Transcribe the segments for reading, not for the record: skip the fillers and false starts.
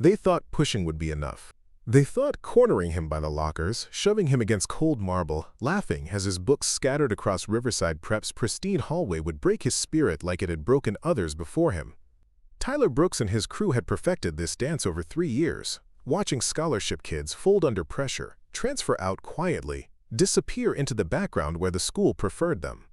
They thought pushing would be enough. They thought cornering him by the lockers, shoving him against cold marble, laughing as his books scattered across Riverside Prep's pristine hallway would break his spirit like it had broken others before him. Tyler Brooks and his crew had perfected this dance over 3 years, watching scholarship kids fold under pressure, transfer out quietly, disappear into the background where the school preferred them.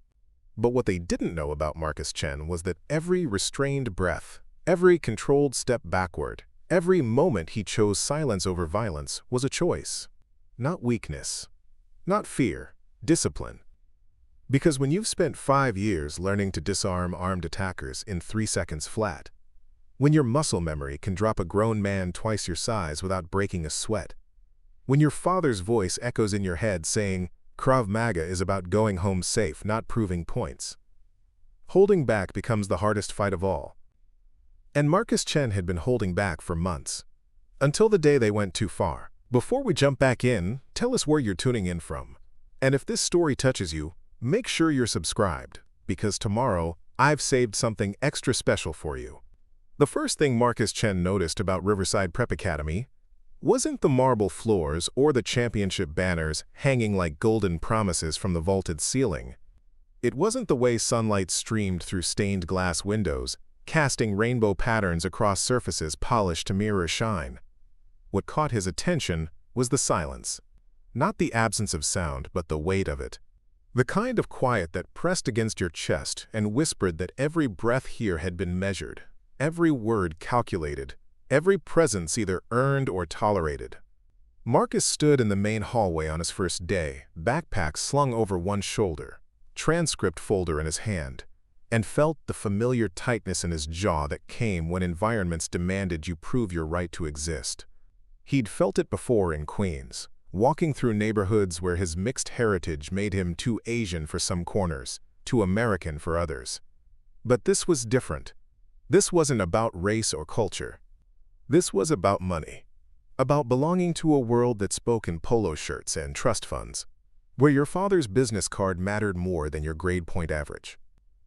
But what they didn't know about Marcus Chen was that every restrained breath, every controlled step backward, every moment he chose silence over violence was a choice. Not weakness, not fear, discipline. Because when you've spent 5 years learning to disarm armed attackers in 3 seconds flat, when your muscle memory can drop a grown man twice your size without breaking a sweat, when your father's voice echoes in your head saying, "KRAV MAGA is about going home safe, not proving points," holding back becomes the hardest fight of all. And Marcus Chen had been holding back for months, until the day they went too far. Before we jump back in, tell us where you're tuning in from. And if this story touches you, make sure you're subscribed, because tomorrow I've saved something extra special for you. The first thing Marcus Chen noticed about Riverside Prep Academy wasn't the marble floors or the championship banners hanging like golden promises from the vaulted ceiling. It wasn't the way sunlight streamed through stained glass windows, casting rainbow patterns across surfaces polished to mirror shine. What caught his attention was the silence. Not the absence of sound, but the weight of it. The kind of quiet that pressed against your chest and whispered that every breath here had been measured, every word calculated, every presence either earned or tolerated. Marcus stood in the main hallway on his first day, backpack slung over one shoulder, transcript folder in his hand, and felt the familiar tightness in his jaw that came when environments demanded you prove your right to exist. He'd felt it before in Queens, walking through neighborhoods where his mixed heritage made him too Asian for some corners, too American for others. But this was different. This wasn't about race or culture. This was about money, about belonging to a world that spoke in polo shirts and trust funds, where your father's business card mattered more than your grade point average.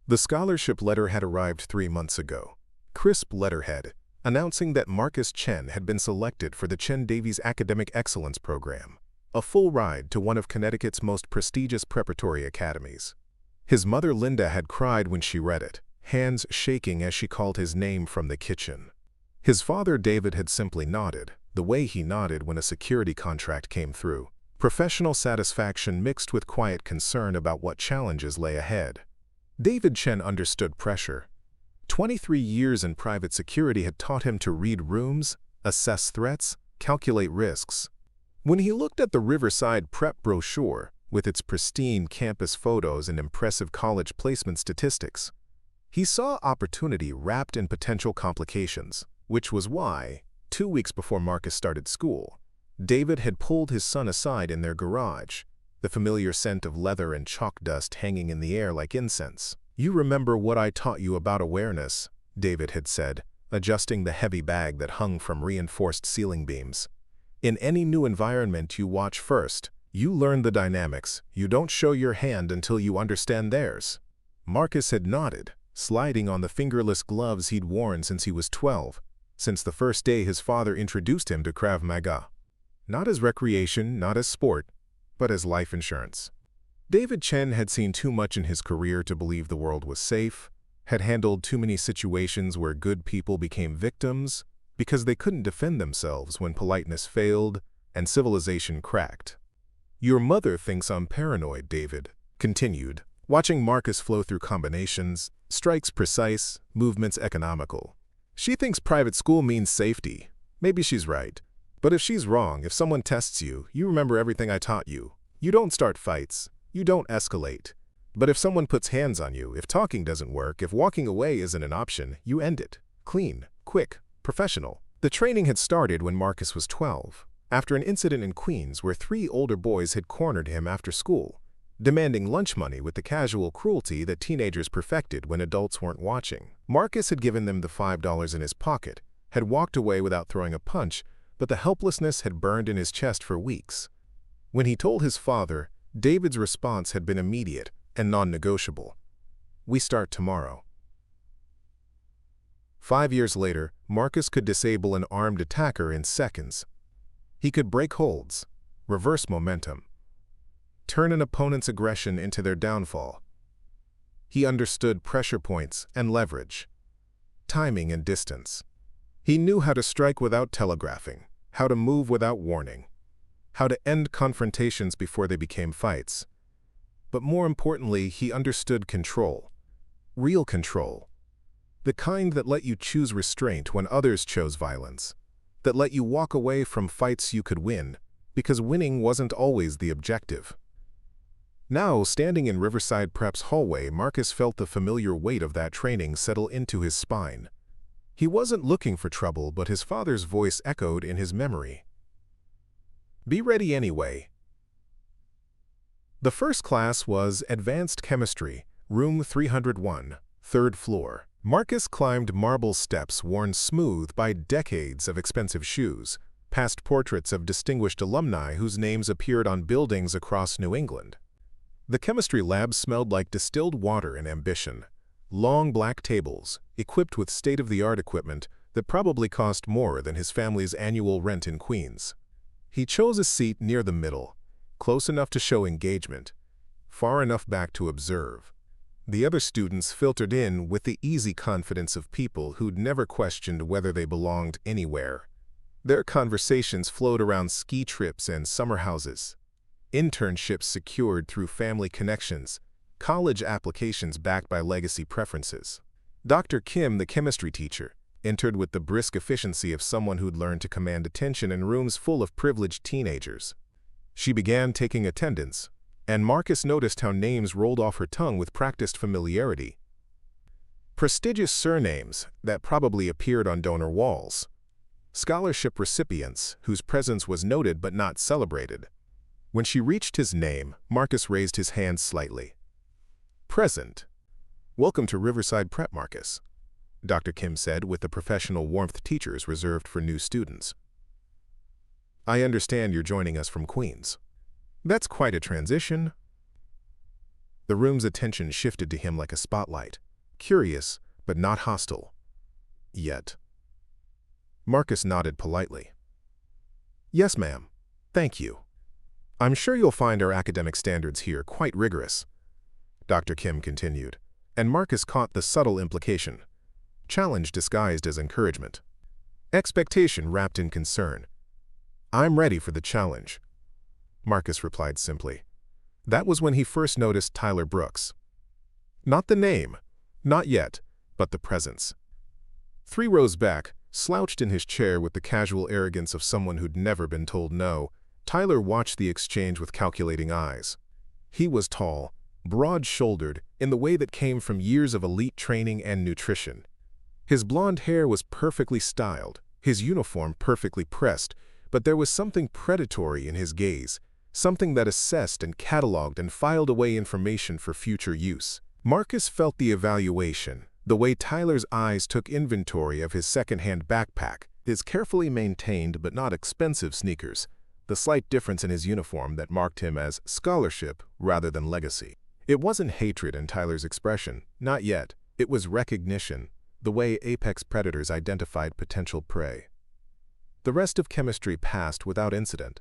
The scholarship letter had arrived 3 months ago, crisp letterhead, announcing that Marcus Chen had been selected for the Chen Davies Academic Excellence Program, a full ride to one of Connecticut's most prestigious preparatory academies. His mother Linda had cried when she read it, hands shaking as she called his name from the kitchen. His father David had simply nodded, the way he nodded when a security contract came through, professional satisfaction mixed with quiet concern about what challenges lay ahead. David Chen understood pressure. 23 years in private security had taught him to read rooms, assess threats, calculate risks. When he looked at the Riverside Prep brochure, with its pristine campus photos and impressive college placement statistics, he saw opportunity wrapped in potential complications, which was why, 2 weeks before Marcus started school, David had pulled his son aside in their garage, the familiar scent of leather and chalk dust hanging in the air like incense. "You remember what I taught you about awareness," David had said, adjusting the heavy bag that hung from reinforced ceiling beams. "In any new environment you watch first. You learn the dynamics. You don't show your hand until you understand theirs." Marcus had nodded, sliding on the fingerless gloves he'd worn since he was 12, since the first day his father introduced him to KRAV MAGA. Not as recreation, not as sport, but as life insurance. David Chen had seen too much in his career to believe the world was safe, had handled too many situations where good people became victims because they couldn't defend themselves when politeness failed and civilization cracked. "Your mother thinks I'm paranoid," David continued, watching Marcus flow through combinations, strikes precise, movements economical. "She thinks private school means safety. Maybe she's right. But if she's wrong, if someone tests you, you remember everything I taught you. You don't start fights. You don't escalate. But if someone puts hands on you, if talking doesn't work, if walking away isn't an option, you end it. Clean, quick, professional." The training had started when Marcus was 12, after an incident in Queens where 3 older boys had cornered him after school, demanding lunch money with the casual cruelty that teenagers perfected when adults weren't watching. Marcus had given them the $5 in his pocket, had walked away without throwing a punch, but the helplessness had burned in his chest for weeks. When he told his father, David's response had been immediate and non-negotiable. "We start tomorrow." 5 years later, Marcus could disable an armed attacker in seconds. He could break holds, reverse momentum, turn an opponent's aggression into their downfall. He understood pressure points and leverage, timing and distance. He knew how to strike without telegraphing, how to move without warning, how to end confrontations before they became fights. But more importantly, he understood control, real control, the kind that let you choose restraint when others chose violence, that let you walk away from fights you could win, because winning wasn't always the objective. Now, standing in Riverside Prep's hallway, Marcus felt the familiar weight of that training settle into his spine. He wasn't looking for trouble, but his father's voice echoed in his memory. Be ready anyway. The first class was Advanced Chemistry, Room 301, 3rd floor. Marcus climbed marble steps worn smooth by decades of expensive shoes, past portraits of distinguished alumni whose names appeared on buildings across New England. The chemistry lab smelled like distilled water and ambition. Long black tables, equipped with state-of-the-art equipment that probably cost more than his family's annual rent in Queens. He chose a seat near the middle, close enough to show engagement, far enough back to observe. The other students filtered in with the easy confidence of people who'd never questioned whether they belonged anywhere. Their conversations flowed around ski trips and summer houses, internships secured through family connections, college applications backed by legacy preferences. Dr. Kim, the chemistry teacher, entered with the brisk efficiency of someone who'd learned to command attention in rooms full of privileged teenagers. She began taking attendance, and Marcus noticed how names rolled off her tongue with practiced familiarity. Prestigious surnames that probably appeared on donor walls. Scholarship recipients whose presence was noted but not celebrated. When she reached his name, Marcus raised his hand slightly. Present. Welcome to Riverside Prep, Marcus, Dr. Kim said with the professional warmth teachers reserved for new students. I understand you're joining us from Queens. That's quite a transition. The room's attention shifted to him like a spotlight, curious but not hostile. Yet. Marcus nodded politely. Yes, ma'am. Thank you. I'm sure you'll find our academic standards here quite rigorous, Dr. Kim continued, and Marcus caught the subtle implication. Challenge disguised as encouragement. Expectation wrapped in concern. I'm ready for the challenge, Marcus replied simply. That was when he first noticed Tyler Brooks. Not the name, not yet, but the presence. 3 rows back, slouched in his chair with the casual arrogance of someone who'd never been told no, Tyler watched the exchange with calculating eyes. He was tall, broad-shouldered, in the way that came from years of elite training and nutrition. His blonde hair was perfectly styled, his uniform perfectly pressed, but there was something predatory in his gaze, something that assessed and cataloged and filed away information for future use. Marcus felt the evaluation, the way Tyler's eyes took inventory of his second-hand backpack, his carefully maintained but not expensive sneakers, the slight difference in his uniform that marked him as scholarship rather than legacy. It wasn't hatred in Tyler's expression, not yet. It was recognition, the way apex predators identified potential prey. The rest of chemistry passed without incident.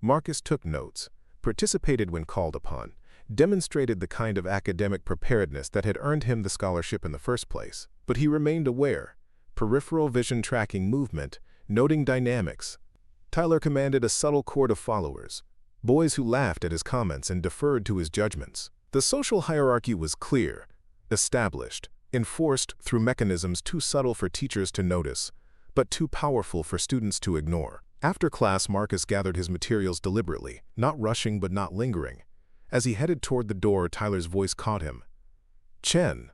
Marcus took notes, participated when called upon, demonstrated the kind of academic preparedness that had earned him the scholarship in the first place. But he remained aware, peripheral vision tracking movement, noting dynamics. Tyler commanded a subtle court of followers, boys who laughed at his comments and deferred to his judgments. The social hierarchy was clear, established, enforced through mechanisms too subtle for teachers to notice, but too powerful for students to ignore. After class, Marcus gathered his materials deliberately, not rushing but not lingering. As he headed toward the door, Tyler's voice caught him. Chen,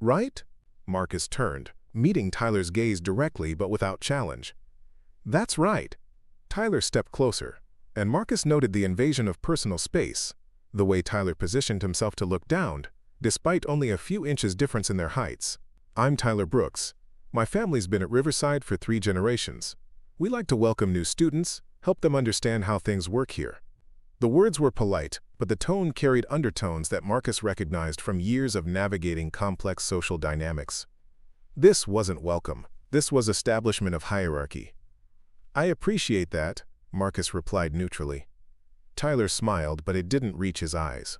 right? Marcus turned, meeting Tyler's gaze directly but without challenge. That's right. Tyler stepped closer, and Marcus noted the invasion of personal space, the way Tyler positioned himself to look down, despite only a few inches difference in their heights. I'm Tyler Brooks. My family's been at Riverside for 3 generations. We like to welcome new students, help them understand how things work here. The words were polite, but the tone carried undertones that Marcus recognized from years of navigating complex social dynamics. This wasn't welcome. This was establishment of hierarchy. "I appreciate that," Marcus replied neutrally. Tyler smiled, but it didn't reach his eyes.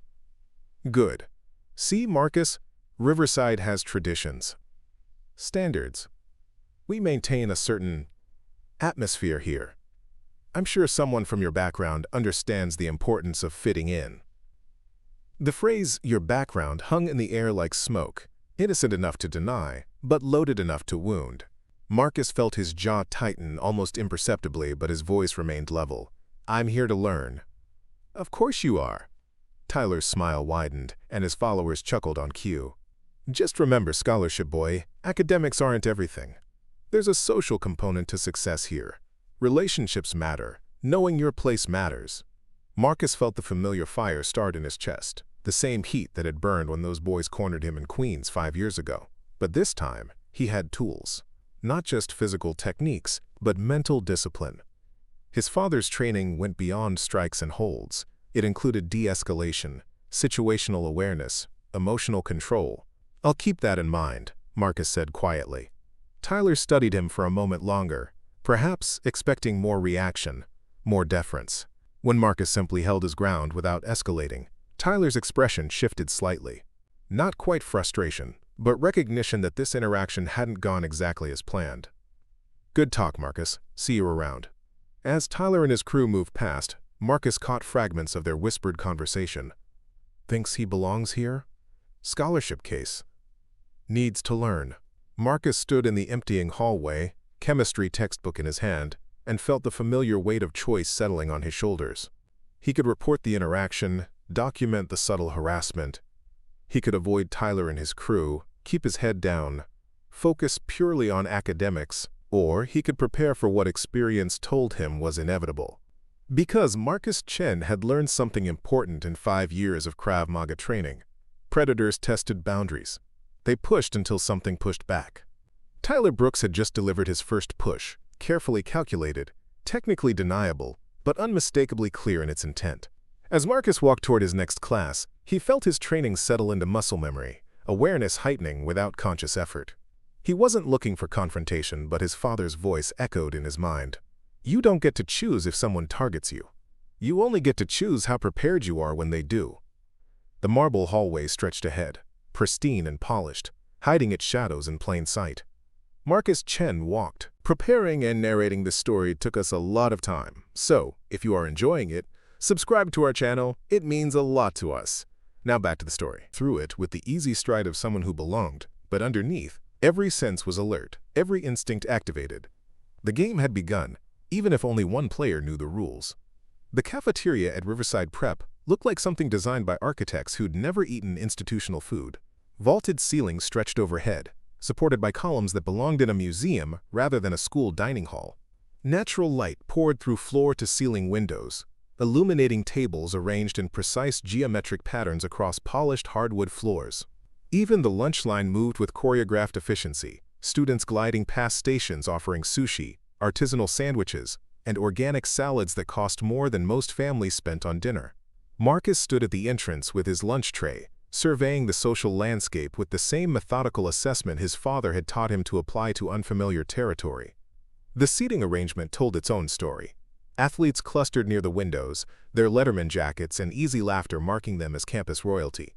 "Good. See, Marcus, Riverside has traditions. Standards. We maintain a certain atmosphere here. I'm sure someone from your background understands the importance of fitting in." The phrase, "your background," hung in the air like smoke, innocent enough to deny, but loaded enough to wound. Marcus felt his jaw tighten almost imperceptibly, but his voice remained level. "I'm here to learn." "Of course you are." Tyler's smile widened, and his followers chuckled on cue. "Just remember, scholarship boy, academics aren't everything. There's a social component to success here. Relationships matter. Knowing your place matters." Marcus felt the familiar fire start in his chest, the same heat that had burned when those boys cornered him in Queens 5 years ago. But this time, he had tools. Not just physical techniques, but mental discipline. His father's training went beyond strikes and holds. It included de-escalation, situational awareness, emotional control. "I'll keep that in mind," Marcus said quietly. Tyler studied him for a moment longer, perhaps expecting more reaction, more deference. When Marcus simply held his ground without escalating, Tyler's expression shifted slightly. Not quite frustration, but recognition that this interaction hadn't gone exactly as planned. "Good talk, Marcus. See you around." As Tyler and his crew moved past, Marcus caught fragments of their whispered conversation. "Thinks he belongs here? Scholarship case. Needs to learn." Marcus stood in the emptying hallway, chemistry textbook in his hand, and felt the familiar weight of choice settling on his shoulders. He could report the interaction, document the subtle harassment. He could avoid Tyler and his crew, keep his head down, focus purely on academics, or he could prepare for what experience told him was inevitable. Because Marcus Chen had learned something important in 5 years of KRAV MAGA training. Predators tested boundaries. They pushed until something pushed back. Tyler Brooks had just delivered his first push, carefully calculated, technically deniable, but unmistakably clear in its intent. As Marcus walked toward his next class, he felt his training settle into muscle memory, awareness heightening without conscious effort. He wasn't looking for confrontation, but his father's voice echoed in his mind. "You don't get to choose if someone targets you. You only get to choose how prepared you are when they do." The marble hallway stretched ahead, pristine and polished, hiding its shadows in plain sight. Marcus Chen walked. Preparing and narrating this story took us a lot of time, so if you are enjoying it, subscribe to our channel. It means a lot to us. Now back to the story. Through it with the easy stride of someone who belonged, but underneath, every sense was alert, every instinct activated. The game had begun, even if only one player knew the rules. The cafeteria at Riverside Prep looked like something designed by architects who'd never eaten institutional food. Vaulted ceilings stretched overhead, supported by columns that belonged in a museum rather than a school dining hall. Natural light poured through floor-to-ceiling windows, illuminating tables arranged in precise geometric patterns across polished hardwood floors. Even the lunch line moved with choreographed efficiency, students gliding past stations offering sushi, artisanal sandwiches, and organic salads that cost more than most families spent on dinner. Marcus stood at the entrance with his lunch tray, surveying the social landscape with the same methodical assessment his father had taught him to apply to unfamiliar territory. The seating arrangement told its own story. Athletes clustered near the windows, their Letterman jackets and easy laughter marking them as campus royalty.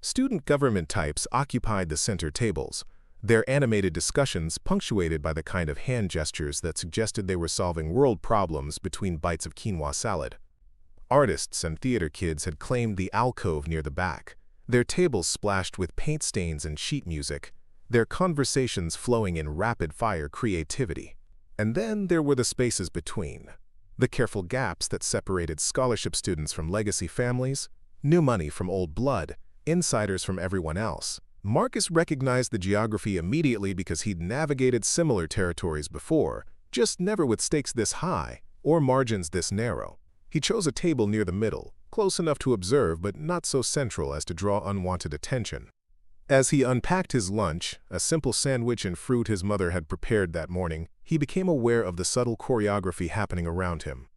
Student government types occupied the center tables, their animated discussions punctuated by the kind of hand gestures that suggested they were solving world problems between bites of quinoa salad. Artists and theater kids had claimed the alcove near the back, their tables splashed with paint stains and sheet music, their conversations flowing in rapid-fire creativity. And then there were the spaces between. The careful gaps that separated scholarship students from legacy families, new money from old blood, insiders from everyone else. Marcus recognized the geography immediately because he'd navigated similar territories before, just never with stakes this high or margins this narrow. He chose a table near the middle, close enough to observe but not so central as to draw unwanted attention. As he unpacked his lunch, a simple sandwich and fruit his mother had prepared that morning, he became aware of the subtle choreography happening around him.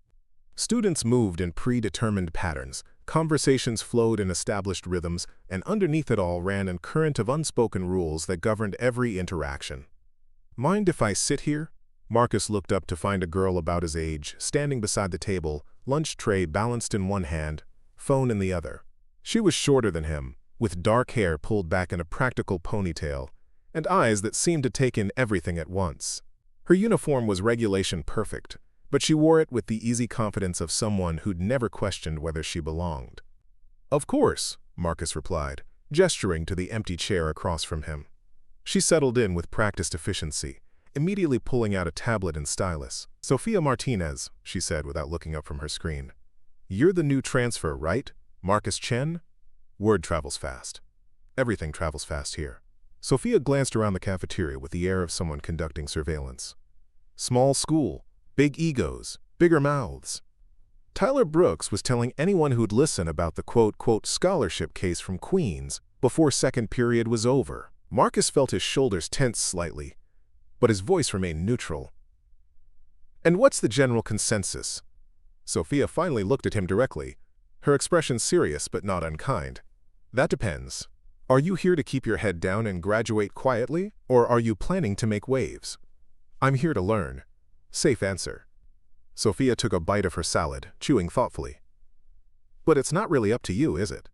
Students moved in predetermined patterns, conversations flowed in established rhythms, and underneath it all ran a current of unspoken rules that governed every interaction. "Mind if I sit here?" Marcus looked up to find a girl about his age, standing beside the table, lunch tray balanced in one hand, phone in the other. She was shorter than him, with dark hair pulled back in a practical ponytail, and eyes that seemed to take in everything at once. Her uniform was regulation perfect, but she wore it with the easy confidence of someone who'd never questioned whether she belonged. "Of course," Marcus replied, gesturing to the empty chair across from him. She settled in with practiced efficiency, immediately pulling out a tablet and stylus. "Sophia Martinez," she said without looking up from her screen. "You're the new transfer, right? Marcus Chen?" Word travels fast. Everything travels fast here. Sophia glanced around the cafeteria with the air of someone conducting surveillance. Small school, big egos, bigger mouths. Tyler Brooks was telling anyone who'd listen about the quote-quote scholarship case from Queens before second period was over. Marcus felt his shoulders tense slightly, but his voice remained neutral. "And what's the general consensus?" Sophia finally looked at him directly, her expression serious but not unkind. "That depends. Are you here to keep your head down and graduate quietly, or are you planning to make waves?" "I'm here to learn." Safe answer. Sophia took a bite of her salad, chewing thoughtfully. "But it's not really up to you, is it?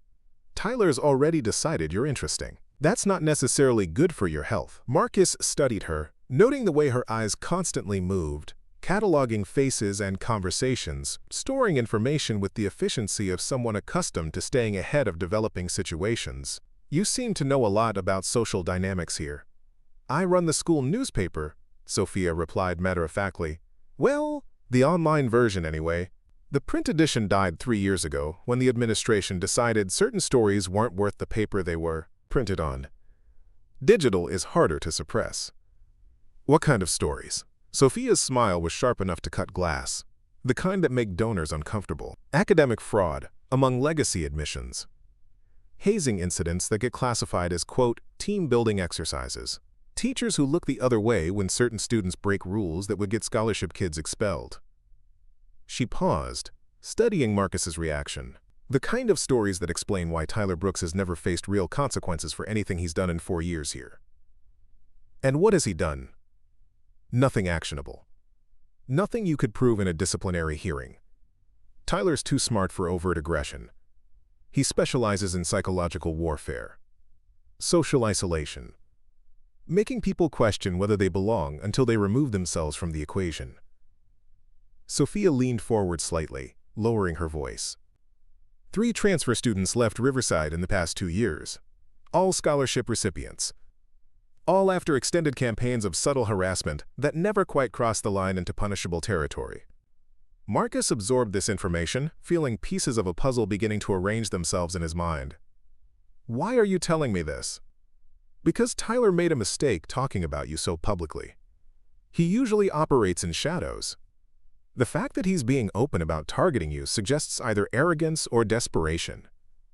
Tyler's already decided you're interesting. That's not necessarily good for your health." Marcus studied her, noting the way her eyes constantly moved, cataloging faces and conversations, storing information with the efficiency of someone accustomed to staying ahead of developing situations. "You seem to know a lot about social dynamics here." "I run the school newspaper," Sophia replied matter-of-factly. "Well, the online version anyway. The print edition died 3 years ago when the administration decided certain stories weren't worth the paper they were printed on. Digital is harder to suppress." "What kind of stories?" Sophia's smile was sharp enough to cut glass, the kind that make donors uncomfortable. "Academic fraud among legacy admissions. Hazing incidents that get classified as, quote, team-building exercises. Teachers who look the other way when certain students break rules that would get scholarship kids expelled." She paused, studying Marcus's reaction. The kind of stories that explain why Tyler Brooks has never faced real consequences for anything he's done in 4 years here. "And what has he done?" "Nothing actionable. Nothing you could prove in a disciplinary hearing. Tyler's too smart for overt aggression. He specializes in psychological warfare. Social isolation. Making people question whether they belong until they remove themselves from the equation." Sophia leaned forward slightly, lowering her voice. 3 transfer students left Riverside in the past 2 years. All scholarship recipients. All after extended campaigns of subtle harassment that never quite crossed the line into punishable territory. Marcus absorbed this information, feeling pieces of a puzzle beginning to arrange themselves in his mind. "Why are you telling me this?" "Because Tyler made a mistake talking about you so publicly. He usually operates in shadows. The fact that he's being open about targeting you suggests either arrogance or desperation.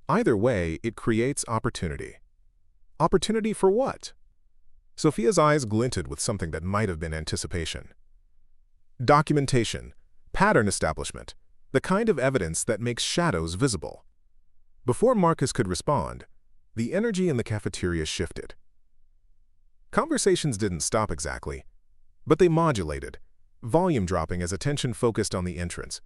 Either way, it creates opportunity." "Opportunity for what?" Sophia's eyes glinted with something that might have been anticipation. "Documentation, pattern establishment, the kind of evidence that makes shadows visible." Before Marcus could respond, the energy in the cafeteria shifted. Conversations didn't stop exactly, but they modulated, volume dropping as attention focused on the entrance.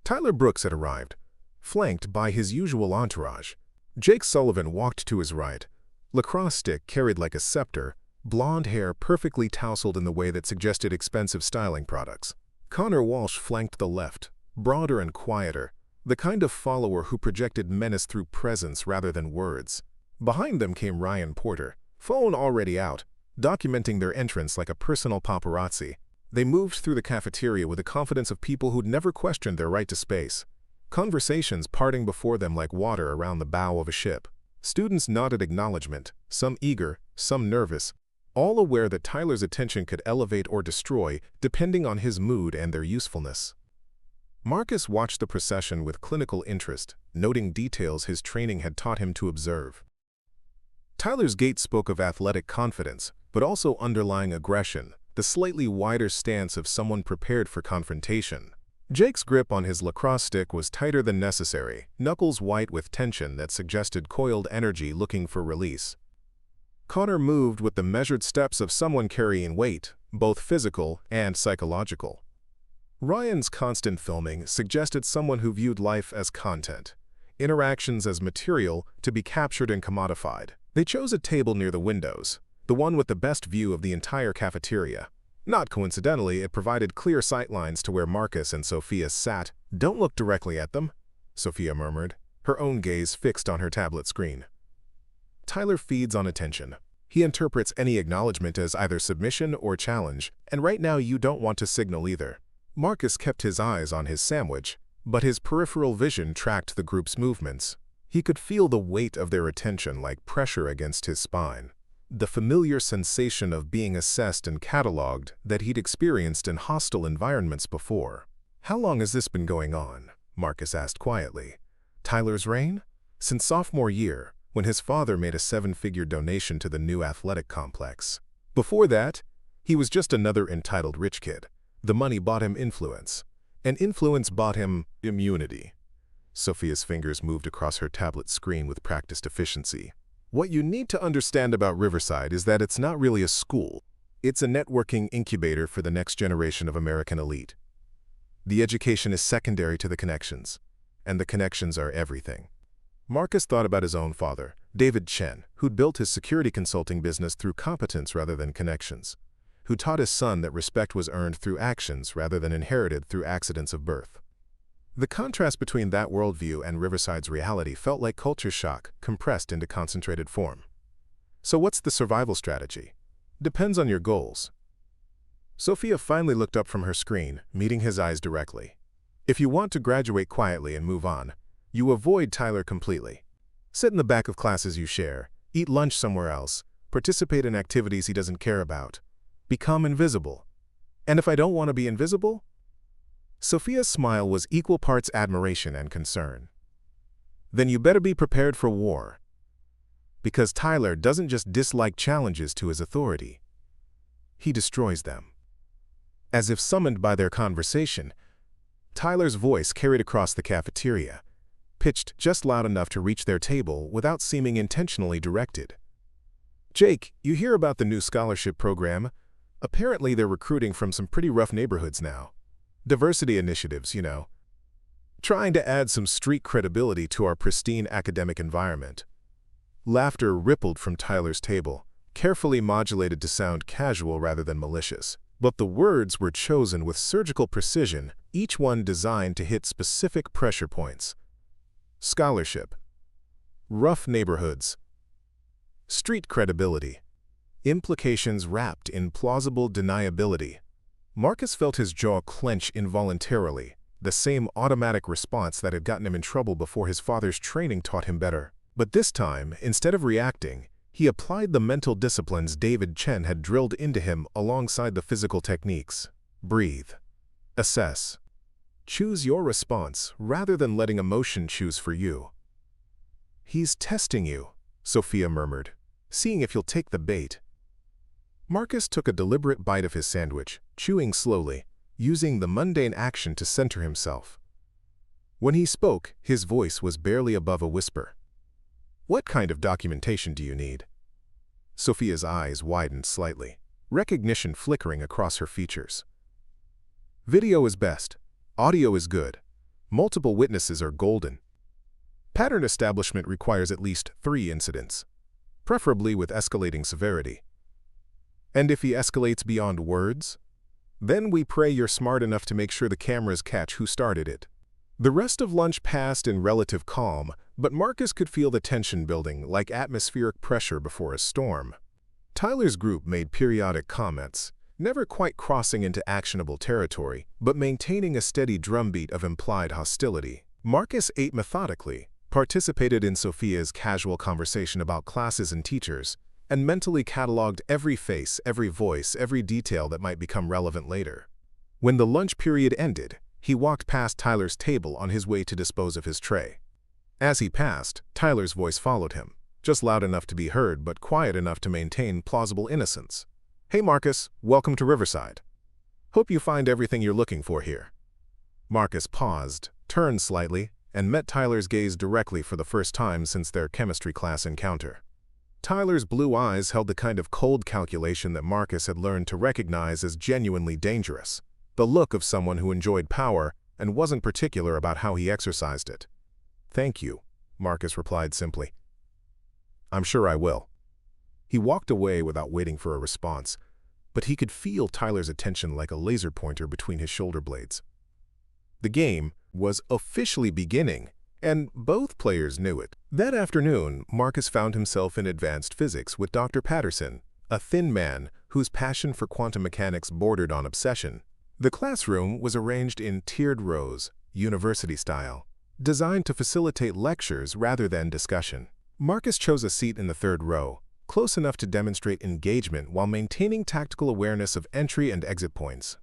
Tyler Brooks had arrived, flanked by his usual entourage. Jake Sullivan walked to his right, lacrosse stick carried like a scepter, blonde hair perfectly tousled in the way that suggested expensive styling products. Connor Walsh flanked the left, broader and quieter, the kind of follower who projected menace through presence rather than words. Behind them came Ryan Porter, phone already out, documenting their entrance like a personal paparazzi. They moved through the cafeteria with the confidence of people who'd never questioned their right to space. Conversations parting before them like water around the bow of a ship. Students nodded acknowledgement, some eager, some nervous, all aware that Tyler's attention could elevate or destroy depending on his mood and their usefulness. Marcus watched the procession with clinical interest, noting details his training had taught him to observe. Tyler's gait spoke of athletic confidence, but also underlying aggression, the slightly wider stance of someone prepared for confrontation. Jake's grip on his lacrosse stick was tighter than necessary, knuckles white with tension that suggested coiled energy looking for release. Connor moved with the measured steps of someone carrying weight, both physical and psychological. Ryan's constant filming suggested someone who viewed life as content, interactions as material to be captured and commodified. They chose a table near the windows, the one with the best view of the entire cafeteria. Not coincidentally, it provided clear sightlines to where Marcus and Sophia sat. "Don't look directly at them," Sophia murmured, her own gaze fixed on her tablet screen. Tyler feeds on attention. He interprets any acknowledgement as either submission or challenge, and right now you don't want to signal either. Marcus kept his eyes on his sandwich, but his peripheral vision tracked the group's movements. He could feel the weight of their attention like pressure against his spine. The familiar sensation of being assessed and catalogued that he'd experienced in hostile environments before. "How long has this been going on?" Marcus asked quietly. "Tyler's reign? Since sophomore year, when his father made a 7-figure donation to the new athletic complex. Before that, he was just another entitled rich kid. The money bought him influence, and influence bought him immunity." Sophia's fingers moved across her tablet screen with practiced efficiency. "What you need to understand about Riverside is that it's not really a school. It's a networking incubator for the next generation of American elite. The education is secondary to the connections, and the connections are everything." Marcus thought about his own father, David Chen, who'd built his security consulting business through competence rather than connections, who taught his son that respect was earned through actions rather than inherited through accidents of birth. The contrast between that worldview and Riverside's reality felt like culture shock compressed into concentrated form. "So what's the survival strategy?" "Depends on your goals." Sophia finally looked up from her screen, meeting his eyes directly. "If you want to graduate quietly and move on, you avoid Tyler completely. Sit in the back of classes you share, eat lunch somewhere else, participate in activities he doesn't care about. Become invisible." "And if I don't want to be invisible?" Sophia's smile was equal parts admiration and concern. "Then you better be prepared for war. Because Tyler doesn't just dislike challenges to his authority. He destroys them." As if summoned by their conversation, Tyler's voice carried across the cafeteria, pitched just loud enough to reach their table without seeming intentionally directed. "Jake, you hear about the new scholarship program? Apparently they're recruiting from some pretty rough neighborhoods now. Diversity initiatives, you know. Trying to add some street credibility to our pristine academic environment." Laughter rippled from Tyler's table, carefully modulated to sound casual rather than malicious. But the words were chosen with surgical precision, each one designed to hit specific pressure points. Scholarship. Rough neighborhoods. Street credibility. Implications wrapped in plausible deniability. Marcus felt his jaw clench involuntarily, the same automatic response that had gotten him in trouble before his father's training taught him better. But this time, instead of reacting, he applied the mental disciplines David Chen had drilled into him alongside the physical techniques. Breathe. Assess. Choose your response rather than letting emotion choose for you. "He's testing you," Sophia murmured, "seeing if you'll take the bait." Marcus took a deliberate bite of his sandwich, chewing slowly, using the mundane action to center himself. When he spoke, his voice was barely above a whisper. "What kind of documentation do you need?" Sophia's eyes widened slightly, recognition flickering across her features. "Video is best. Audio is good. Multiple witnesses are golden. Pattern establishment requires at least 3 incidents, preferably with escalating severity. And if he escalates beyond words, then we pray you're smart enough to make sure the cameras catch who started it." The rest of lunch passed in relative calm, but Marcus could feel the tension building like atmospheric pressure before a storm. Tyler's group made periodic comments, never quite crossing into actionable territory, but maintaining a steady drumbeat of implied hostility. Marcus ate methodically, participated in Sophia's casual conversation about classes and teachers, and mentally cataloged every face, every voice, every detail that might become relevant later. When the lunch period ended, he walked past Tyler's table on his way to dispose of his tray. As he passed, Tyler's voice followed him, just loud enough to be heard but quiet enough to maintain plausible innocence. "Hey Marcus, welcome to Riverside. Hope you find everything you're looking for here." Marcus paused, turned slightly, and met Tyler's gaze directly for the first time since their chemistry class encounter. Tyler's blue eyes held the kind of cold calculation that Marcus had learned to recognize as genuinely dangerous, the look of someone who enjoyed power and wasn't particular about how he exercised it. "Thank you," Marcus replied simply. "I'm sure I will." He walked away without waiting for a response, but he could feel Tyler's attention like a laser pointer between his shoulder blades. The game was officially beginning, and both players knew it. That afternoon, Marcus found himself in advanced physics with Dr. Patterson, a thin man whose passion for quantum mechanics bordered on obsession. The classroom was arranged in tiered rows, university style, designed to facilitate lectures rather than discussion. Marcus chose a seat in the third row, close enough to demonstrate engagement while maintaining tactical awareness of entry and exit points.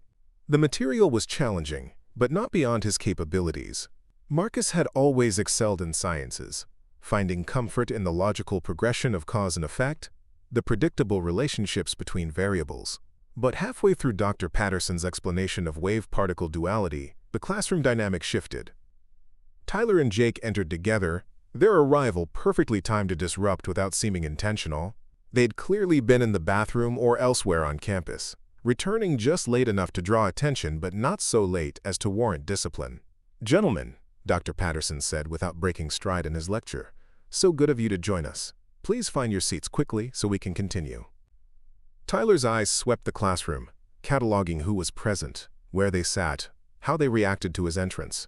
The material was challenging, but not beyond his capabilities. Marcus had always excelled in sciences, finding comfort in the logical progression of cause and effect, the predictable relationships between variables. But halfway through Dr. Patterson's explanation of wave-particle duality, the classroom dynamic shifted. Tyler and Jake entered together, their arrival perfectly timed to disrupt without seeming intentional. They'd clearly been in the bathroom or elsewhere on campus, returning just late enough to draw attention but not so late as to warrant discipline. "Gentlemen," Dr. Patterson said without breaking stride in his lecture, "so good of you to join us. Please find your seats quickly so we can continue." Tyler's eyes swept the classroom, cataloging who was present, where they sat, how they reacted to his entrance.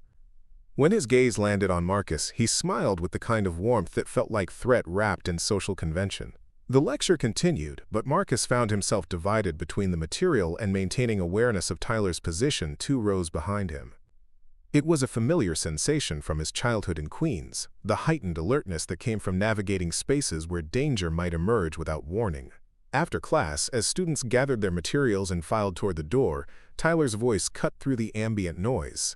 When his gaze landed on Marcus, he smiled with the kind of warmth that felt like threat wrapped in social convention. The lecture continued, but Marcus found himself divided between the material and maintaining awareness of Tyler's position 2 rows behind him. It was a familiar sensation from his childhood in Queens, the heightened alertness that came from navigating spaces where danger might emerge without warning. After class, as students gathered their materials and filed toward the door, Tyler's voice cut through the ambient noise.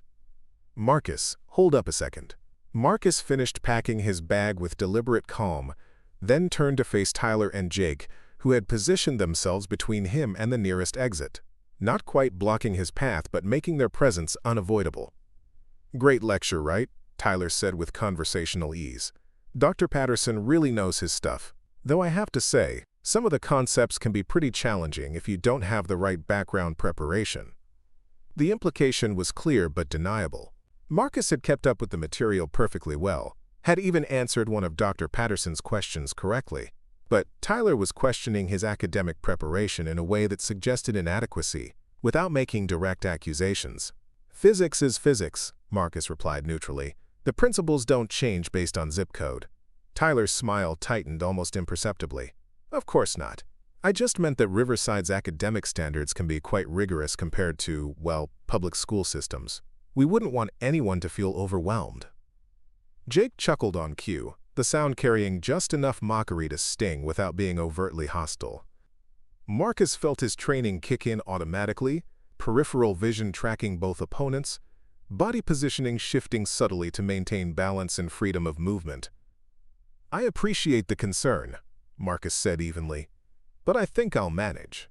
"Marcus, hold up a second." Marcus finished packing his bag with deliberate calm, then turned to face Tyler and Jake, who had positioned themselves between him and the nearest exit, not quite blocking his path but making their presence unavoidable. "Great lecture, right?" Tyler said with conversational ease. "Dr. Patterson really knows his stuff, though I have to say, some of the concepts can be pretty challenging if you don't have the right background preparation." The implication was clear but deniable. Marcus had kept up with the material perfectly well, had even answered one of Dr. Patterson's questions correctly. But Tyler was questioning his academic preparation in a way that suggested inadequacy, without making direct accusations. "Physics is physics," Marcus replied neutrally. "The principles don't change based on zip code." Tyler's smile tightened almost imperceptibly. "Of course not. I just meant that Riverside's academic standards can be quite rigorous compared to, well, public school systems. We wouldn't want anyone to feel overwhelmed." Jake chuckled on cue, the sound carrying just enough mockery to sting without being overtly hostile. Marcus felt his training kick in automatically, peripheral vision tracking both opponents, body positioning shifting subtly to maintain balance and freedom of movement. "I appreciate the concern," Marcus said evenly, "but I think I'll manage."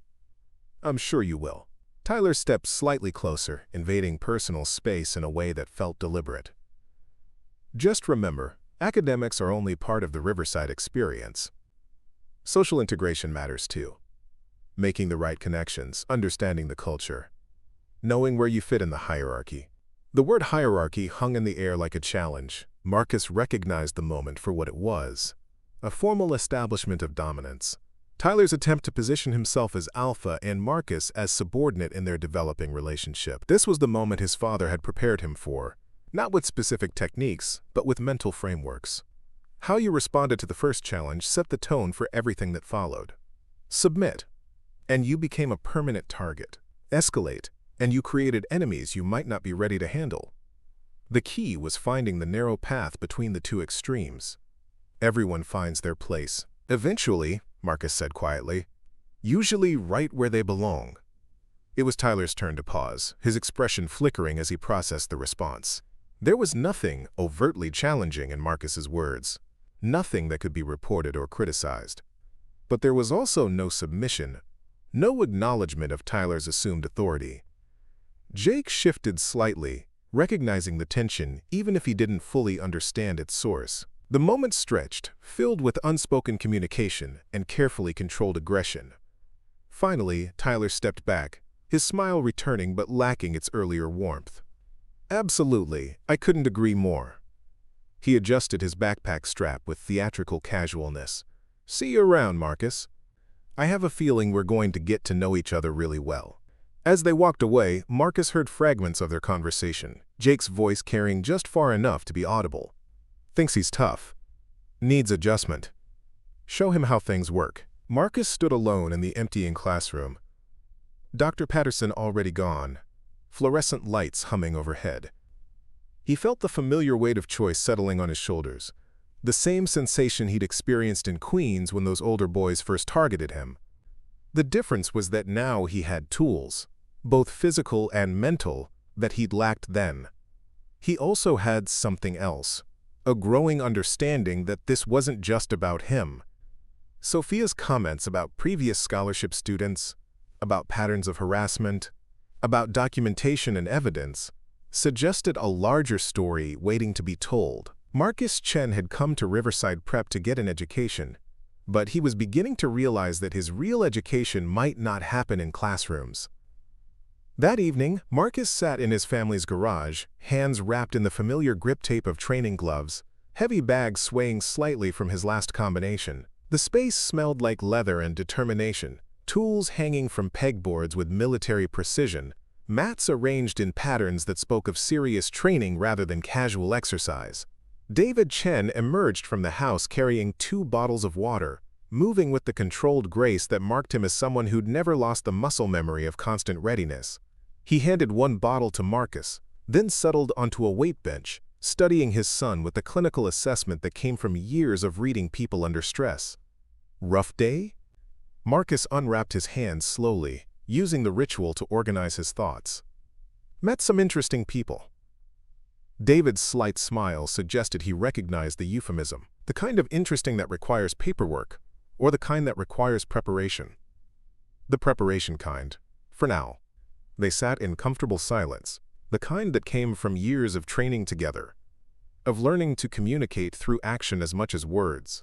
"I'm sure you will." Tyler stepped slightly closer, invading personal space in a way that felt deliberate. "Just remember, academics are only part of the Riverside experience. Social integration matters too. Making the right connections, understanding the culture, knowing where you fit in the hierarchy." The word hierarchy hung in the air like a challenge. Marcus recognized the moment for what it was, a formal establishment of dominance. Tyler's attempt to position himself as alpha and Marcus as subordinate in their developing relationship. This was the moment his father had prepared him for, not with specific techniques, but with mental frameworks. How you responded to the first challenge set the tone for everything that followed. Submit, and you became a permanent target. Escalate, and you created enemies you might not be ready to handle. The key was finding the narrow path between the two extremes. Everyone finds their place. Eventually, Marcus said quietly, usually right where they belong. It was Tyler's turn to pause, his expression flickering as he processed the response. There was nothing overtly challenging in Marcus's words, nothing that could be reported or criticized. But there was also no submission, no acknowledgement of Tyler's assumed authority. Jake shifted slightly, recognizing the tension even if he didn't fully understand its source. The moment stretched, filled with unspoken communication and carefully controlled aggression. Finally, Tyler stepped back, his smile returning but lacking its earlier warmth. "Absolutely, I couldn't agree more." He adjusted his backpack strap with theatrical casualness. "See you around, Marcus. I have a feeling we're going to get to know each other really well." As they walked away, Marcus heard fragments of their conversation, Jake's voice carrying just far enough to be audible. "Thinks he's tough. Needs adjustment. Show him how things work." Marcus stood alone in the emptying classroom. Dr. Patterson already gone, fluorescent lights humming overhead. He felt the familiar weight of choice settling on his shoulders, the same sensation he'd experienced in Queens when those older boys first targeted him. The difference was that now he had tools, both physical and mental, that he'd lacked then. He also had something else, a growing understanding that this wasn't just about him. Sophia's comments about previous scholarship students, about patterns of harassment, about documentation and evidence, suggested a larger story waiting to be told. Marcus Chen had come to Riverside Prep to get an education, but he was beginning to realize that his real education might not happen in classrooms. That evening, Marcus sat in his family's garage, hands wrapped in the familiar grip tape of training gloves, heavy bags swaying slightly from his last combination. The space smelled like leather and determination, tools hanging from pegboards with military precision, mats arranged in patterns that spoke of serious training rather than casual exercise. David Chen emerged from the house carrying 2 bottles of water, moving with the controlled grace that marked him as someone who'd never lost the muscle memory of constant readiness. He handed 1 bottle to Marcus, then settled onto a weight bench, studying his son with the clinical assessment that came from years of reading people under stress. "Rough day?" Marcus unwrapped his hands slowly, using the ritual to organize his thoughts. "Met some interesting people." David's slight smile suggested he recognized the euphemism, the kind of interesting that requires paperwork, or the kind that requires preparation. The preparation kind, for now. They sat in comfortable silence, the kind that came from years of training together, of learning to communicate through action as much as words.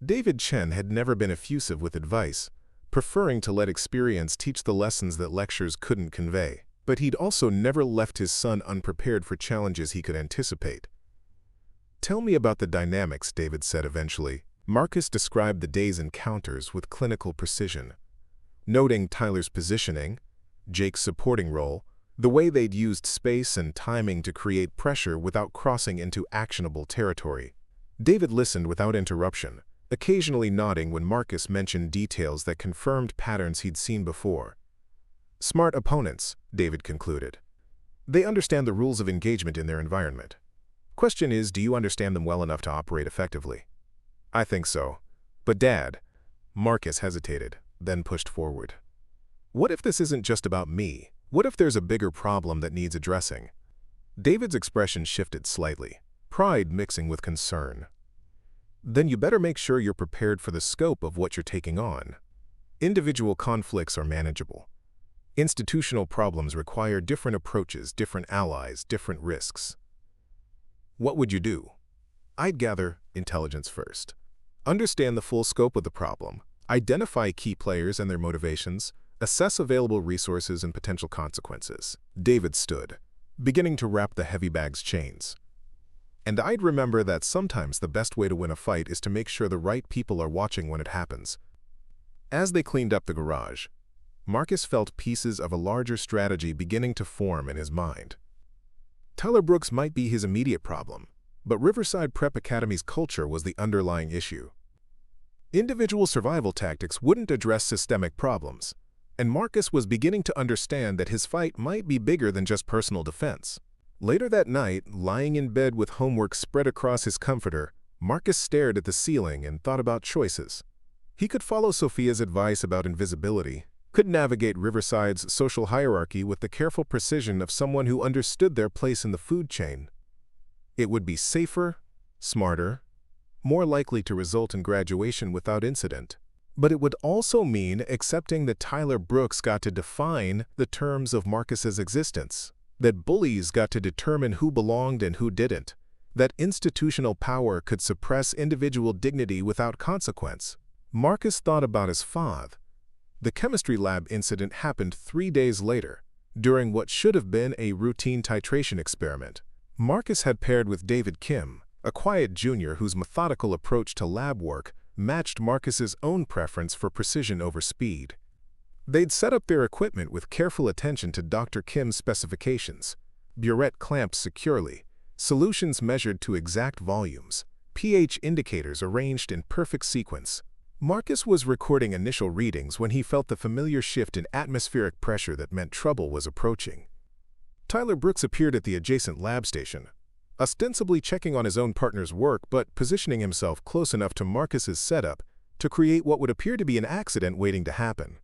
David Chen had never been effusive with advice, preferring to let experience teach the lessons that lectures couldn't convey. But he'd also never left his son unprepared for challenges he could anticipate. "Tell me about the dynamics," David said eventually. Marcus described the day's encounters with clinical precision, noting Tyler's positioning, Jake's supporting role, the way they'd used space and timing to create pressure without crossing into actionable territory. David listened without interruption, occasionally nodding when Marcus mentioned details that confirmed patterns he'd seen before. "Smart opponents," David concluded. "They understand the rules of engagement in their environment. Question is, do you understand them well enough to operate effectively?" "I think so. But Dad," Marcus hesitated, then pushed forward. "What if this isn't just about me? What if there's a bigger problem that needs addressing?" David's expression shifted slightly, pride mixing with concern. "Then you better make sure you're prepared for the scope of what you're taking on. Individual conflicts are manageable. Institutional problems require different approaches, different allies, different risks." "What would you do?" "I'd gather intelligence first. Understand the full scope of the problem, identify key players and their motivations, assess available resources and potential consequences." David stood, beginning to wrap the heavy bag's chains. "And I'd remember that sometimes the best way to win a fight is to make sure the right people are watching when it happens." As they cleaned up the garage, Marcus felt pieces of a larger strategy beginning to form in his mind. Tyler Brooks might be his immediate problem, but Riverside Prep Academy's culture was the underlying issue. Individual survival tactics wouldn't address systemic problems, and Marcus was beginning to understand that his fight might be bigger than just personal defense. Later that night, lying in bed with homework spread across his comforter, Marcus stared at the ceiling and thought about choices. He could follow Sophia's advice about invisibility, could navigate Riverside's social hierarchy with the careful precision of someone who understood their place in the food chain. It would be safer, smarter, more likely to result in graduation without incident. But it would also mean accepting that Tyler Brooks got to define the terms of Marcus's existence. that bullies got to determine who belonged and who didn't, that institutional power could suppress individual dignity without consequence. Marcus thought about his father. The chemistry lab incident happened 3 days later, during what should have been a routine titration experiment. Marcus had paired with David Kim, a quiet junior whose methodical approach to lab work matched Marcus's own preference for precision over speed. They'd set up their equipment with careful attention to Dr. Kim's specifications, burette clamped securely, solutions measured to exact volumes, pH indicators arranged in perfect sequence. Marcus was recording initial readings when he felt the familiar shift in atmospheric pressure that meant trouble was approaching. Tyler Brooks appeared at the adjacent lab station, ostensibly checking on his own partner's work but positioning himself close enough to Marcus's setup to create what would appear to be an accident waiting to happen.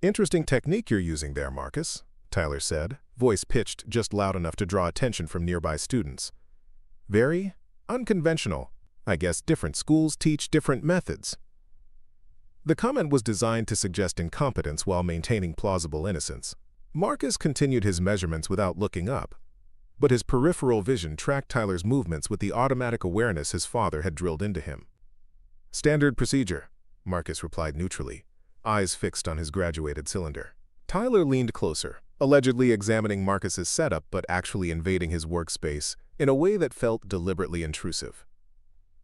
"Interesting technique you're using there, Marcus," Tyler said, voice pitched just loud enough to draw attention from nearby students. "Very unconventional. I guess different schools teach different methods." The comment was designed to suggest incompetence while maintaining plausible innocence. Marcus continued his measurements without looking up, but his peripheral vision tracked Tyler's movements with the automatic awareness his father had drilled into him. "Standard procedure," Marcus replied neutrally, eyes fixed on his graduated cylinder. Tyler leaned closer, allegedly examining Marcus's setup but actually invading his workspace in a way that felt deliberately intrusive.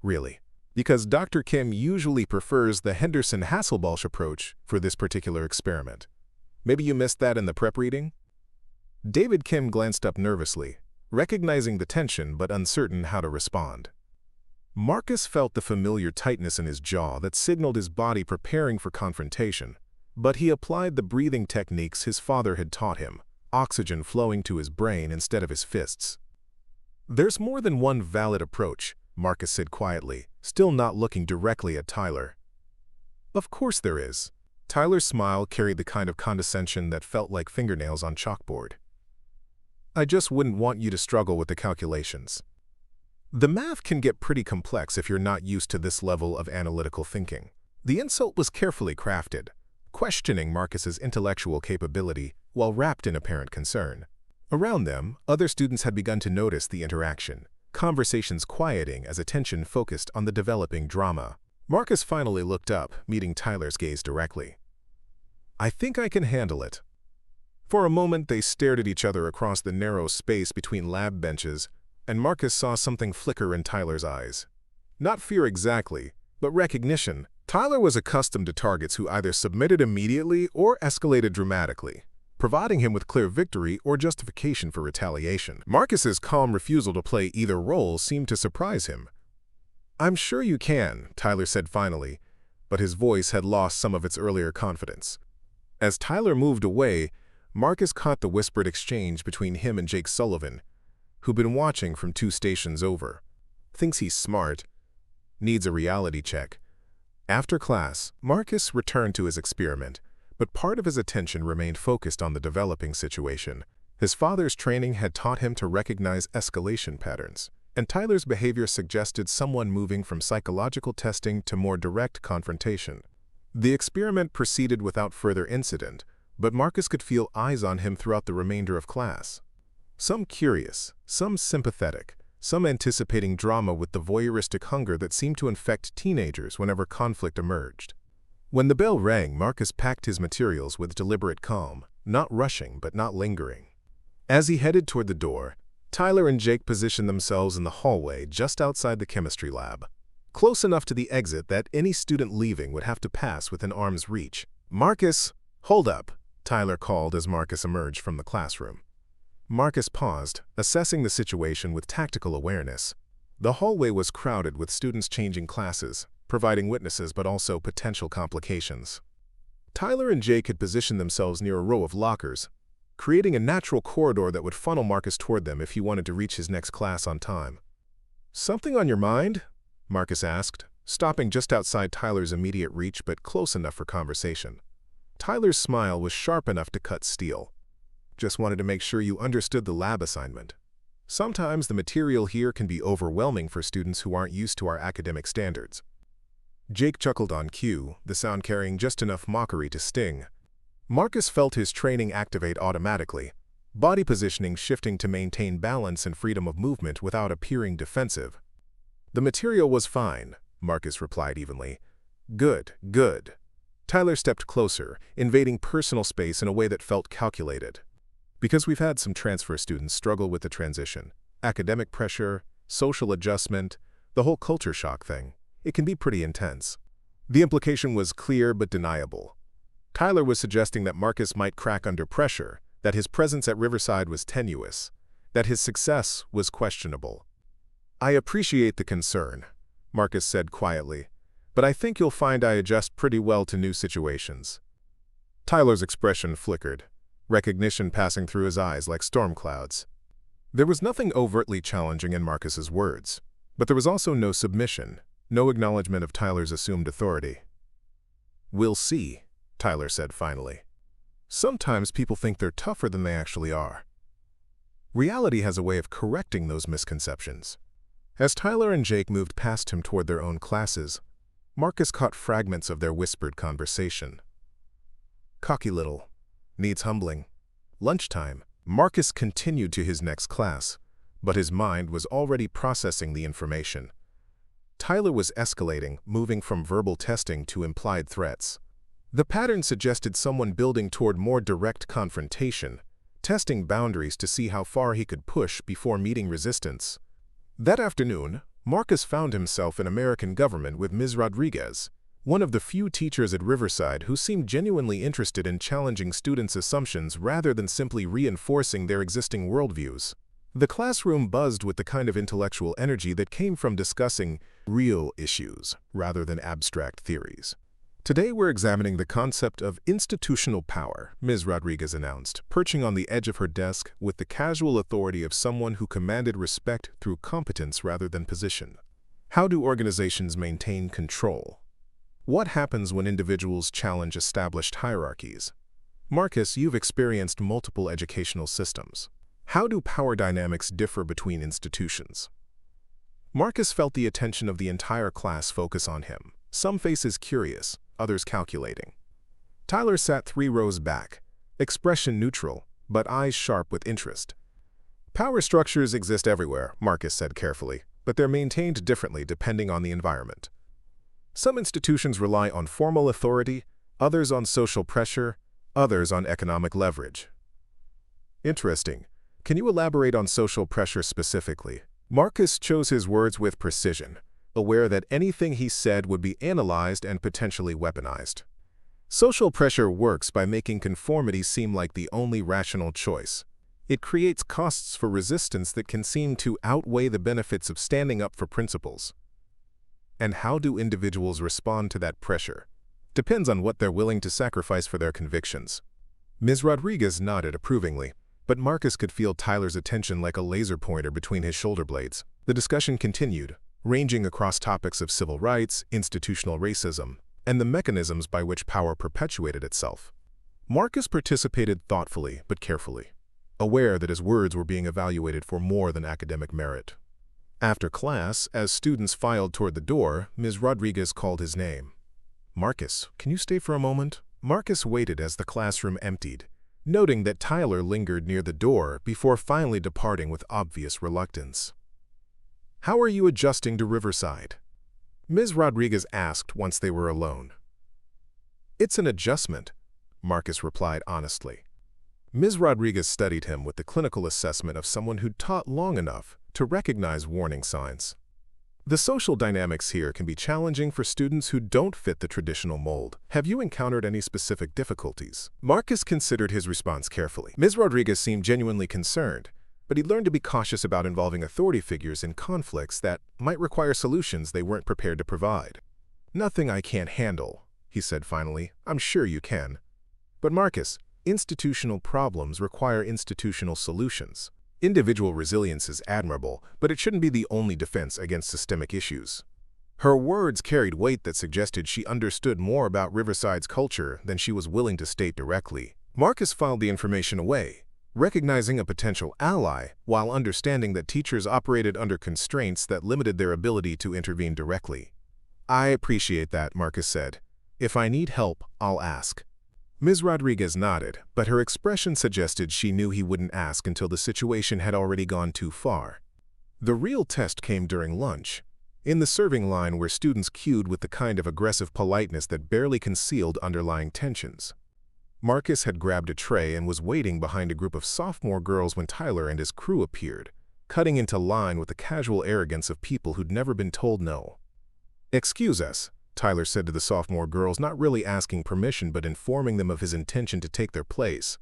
"Really? Because Dr. Kim usually prefers the Henderson-Hasselbalch approach for this particular experiment. Maybe you missed that in the prep reading?" David Kim glanced up nervously, recognizing the tension but uncertain how to respond. Marcus felt the familiar tightness in his jaw that signaled his body preparing for confrontation, but he applied the breathing techniques his father had taught him, oxygen flowing to his brain instead of his fists. "There's more than one valid approach," Marcus said quietly, still not looking directly at Tyler. "Of course there is." Tyler's smile carried the kind of condescension that felt like fingernails on chalkboard. "I just wouldn't want you to struggle with the calculations. The math can get pretty complex if you're not used to this level of analytical thinking." The insult was carefully crafted, questioning Marcus's intellectual capability while wrapped in apparent concern. Around them, other students had begun to notice the interaction, conversations quieting as attention focused on the developing drama. Marcus finally looked up, meeting Tyler's gaze directly. "I think I can handle it." For a moment, they stared at each other across the narrow space between lab benches, and Marcus saw something flicker in Tyler's eyes. Not fear exactly, but recognition. Tyler was accustomed to targets who either submitted immediately or escalated dramatically, providing him with clear victory or justification for retaliation. Marcus's calm refusal to play either role seemed to surprise him. "I'm sure you can," Tyler said finally, but his voice had lost some of its earlier confidence. As Tyler moved away, Marcus caught the whispered exchange between him and Jake Sullivan, who'd been watching from 2 stations over. "Thinks he's smart. Needs a reality check." After class, Marcus returned to his experiment, but part of his attention remained focused on the developing situation. His father's training had taught him to recognize escalation patterns, and Tyler's behavior suggested someone moving from psychological testing to more direct confrontation. The experiment proceeded without further incident, but Marcus could feel eyes on him throughout the remainder of class. Some curious, some sympathetic, some anticipating drama with the voyeuristic hunger that seemed to infect teenagers whenever conflict emerged. When the bell rang, Marcus packed his materials with deliberate calm, not rushing but not lingering. As he headed toward the door, Tyler and Jake positioned themselves in the hallway just outside the chemistry lab, close enough to the exit that any student leaving would have to pass within arm's reach. "Marcus, hold up," Tyler called as Marcus emerged from the classroom. Marcus paused, assessing the situation with tactical awareness. The hallway was crowded with students changing classes, providing witnesses but also potential complications. Tyler and Jake had positioned themselves near a row of lockers, creating a natural corridor that would funnel Marcus toward them if he wanted to reach his next class on time. "Something on your mind?" Marcus asked, stopping just outside Tyler's immediate reach but close enough for conversation. Tyler's smile was sharp enough to cut steel. "Just wanted to make sure you understood the lab assignment. Sometimes the material here can be overwhelming for students who aren't used to our academic standards." Jake chuckled on cue, the sound carrying just enough mockery to sting. Marcus felt his training activate automatically, body positioning shifting to maintain balance and freedom of movement without appearing defensive. "The material was fine," Marcus replied evenly. "Good, good." Tyler stepped closer, invading personal space in a way that felt calculated. "Because we've had some transfer students struggle with the transition. Academic pressure, social adjustment, the whole culture shock thing. It can be pretty intense." The implication was clear but deniable. Tyler was suggesting that Marcus might crack under pressure, that his presence at Riverside was tenuous, that his success was questionable. "I appreciate the concern," Marcus said quietly, "but I think you'll find I adjust pretty well to new situations." Tyler's expression flickered, recognition passing through his eyes like storm clouds. There was nothing overtly challenging in Marcus's words, but there was also no submission, no acknowledgement of Tyler's assumed authority. "We'll see," Tyler said finally. "Sometimes people think they're tougher than they actually are. Reality has a way of correcting those misconceptions." As Tyler and Jake moved past him toward their own classes, Marcus caught fragments of their whispered conversation. "Cocky little. Needs humbling. Lunchtime." Marcus continued to his next class, but his mind was already processing the information. Tyler was escalating, moving from verbal testing to implied threats. The pattern suggested someone building toward more direct confrontation, testing boundaries to see how far he could push before meeting resistance. That afternoon, Marcus found himself in American government with Ms. Rodriguez, one of the few teachers at Riverside who seemed genuinely interested in challenging students' assumptions rather than simply reinforcing their existing worldviews. The classroom buzzed with the kind of intellectual energy that came from discussing real issues rather than abstract theories. "Today we're examining the concept of institutional power," Ms. Rodriguez announced, perching on the edge of her desk with the casual authority of someone who commanded respect through competence rather than position. "How do organizations maintain control? What happens when individuals challenge established hierarchies? Marcus, you've experienced multiple educational systems. How do power dynamics differ between institutions?" Marcus felt the attention of the entire class focus on him, some faces curious, others calculating. Tyler sat 3 rows back, expression neutral, but eyes sharp with interest. "Power structures exist everywhere," Marcus said carefully, "but they're maintained differently depending on the environment. Some institutions rely on formal authority, others on social pressure, others on economic leverage." "Interesting. Can you elaborate on social pressure specifically?" Marcus chose his words with precision, aware that anything he said would be analyzed and potentially weaponized. "Social pressure works by making conformity seem like the only rational choice. It creates costs for resistance that can seem to outweigh the benefits of standing up for principles. And how do individuals respond to that pressure? Depends on what they're willing to sacrifice for their convictions." Ms. Rodriguez nodded approvingly, but Marcus could feel Tyler's attention like a laser pointer between his shoulder blades. The discussion continued, ranging across topics of civil rights, institutional racism, and the mechanisms by which power perpetuated itself. Marcus participated thoughtfully but carefully, aware that his words were being evaluated for more than academic merit. After class, as students filed toward the door, Ms. Rodriguez called his name. "Marcus, can you stay for a moment?" Marcus waited as the classroom emptied, noting that Tyler lingered near the door before finally departing with obvious reluctance. "How are you adjusting to Riverside?" Ms. Rodriguez asked once they were alone. "It's an adjustment," Marcus replied honestly. Ms. Rodriguez studied him with the clinical assessment of someone who'd taught long enough to recognize warning signs. "The social dynamics here can be challenging for students who don't fit the traditional mold. Have you encountered any specific difficulties?" Marcus considered his response carefully. Ms. Rodriguez seemed genuinely concerned, but he learned to be cautious about involving authority figures in conflicts that might require solutions they weren't prepared to provide. "Nothing I can't handle," he said finally. "I'm sure you can. But Marcus, institutional problems require institutional solutions. Individual resilience is admirable, but it shouldn't be the only defense against systemic issues." Her words carried weight that suggested she understood more about Riverside's culture than she was willing to state directly. Marcus filed the information away, recognizing a potential ally while understanding that teachers operated under constraints that limited their ability to intervene directly. "I appreciate that," Marcus said. "If I need help, I'll ask." Ms. Rodriguez nodded, but her expression suggested she knew he wouldn't ask until the situation had already gone too far. The real test came during lunch, in the serving line where students queued with the kind of aggressive politeness that barely concealed underlying tensions. Marcus had grabbed a tray and was waiting behind a group of sophomore girls when Tyler and his crew appeared, cutting into line with the casual arrogance of people who'd never been told no. "Excuse us," Tyler said to the sophomore girls, not really asking permission but informing them of his intention to take their place.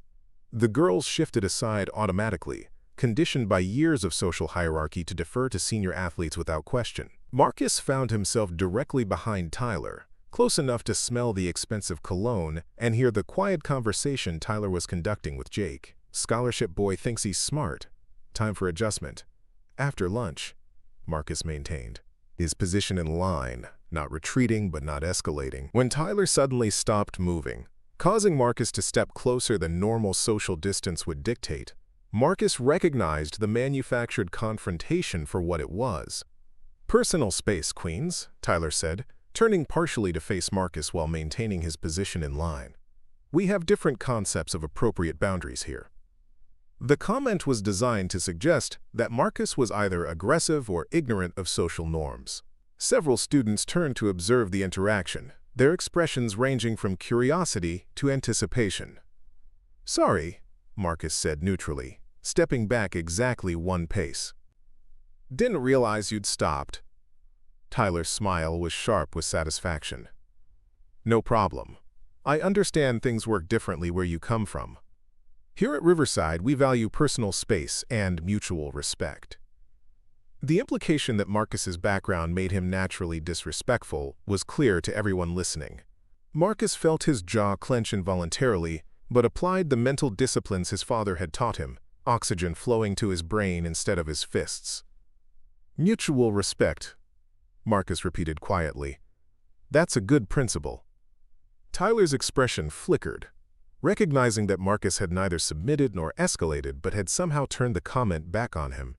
The girls shifted aside automatically, conditioned by years of social hierarchy to defer to senior athletes without question. Marcus found himself directly behind Tyler, close enough to smell the expensive cologne and hear the quiet conversation Tyler was conducting with Jake. "Scholarship boy thinks he's smart. Time for adjustment. After lunch," Marcus maintained, his position in line, not retreating but not escalating. When Tyler suddenly stopped moving, causing Marcus to step closer than normal social distance would dictate, Marcus recognized the manufactured confrontation for what it was. "Personal space, queens," Tyler said, turning partially to face Marcus while maintaining his position in line. "We have different concepts of appropriate boundaries here." The comment was designed to suggest that Marcus was either aggressive or ignorant of social norms. Several students turned to observe the interaction, their expressions ranging from curiosity to anticipation. "Sorry," Marcus said neutrally, stepping back exactly one pace. "Didn't realize you'd stopped." Tyler's smile was sharp with satisfaction. "No problem. I understand things work differently where you come from. Here at Riverside, we value personal space and mutual respect." The implication that Marcus's background made him naturally disrespectful was clear to everyone listening. Marcus felt his jaw clench involuntarily, but applied the mental disciplines his father had taught him, oxygen flowing to his brain instead of his fists. "Mutual respect," Marcus repeated quietly. "That's a good principle." Tyler's expression flickered, recognizing that Marcus had neither submitted nor escalated but had somehow turned the comment back on him.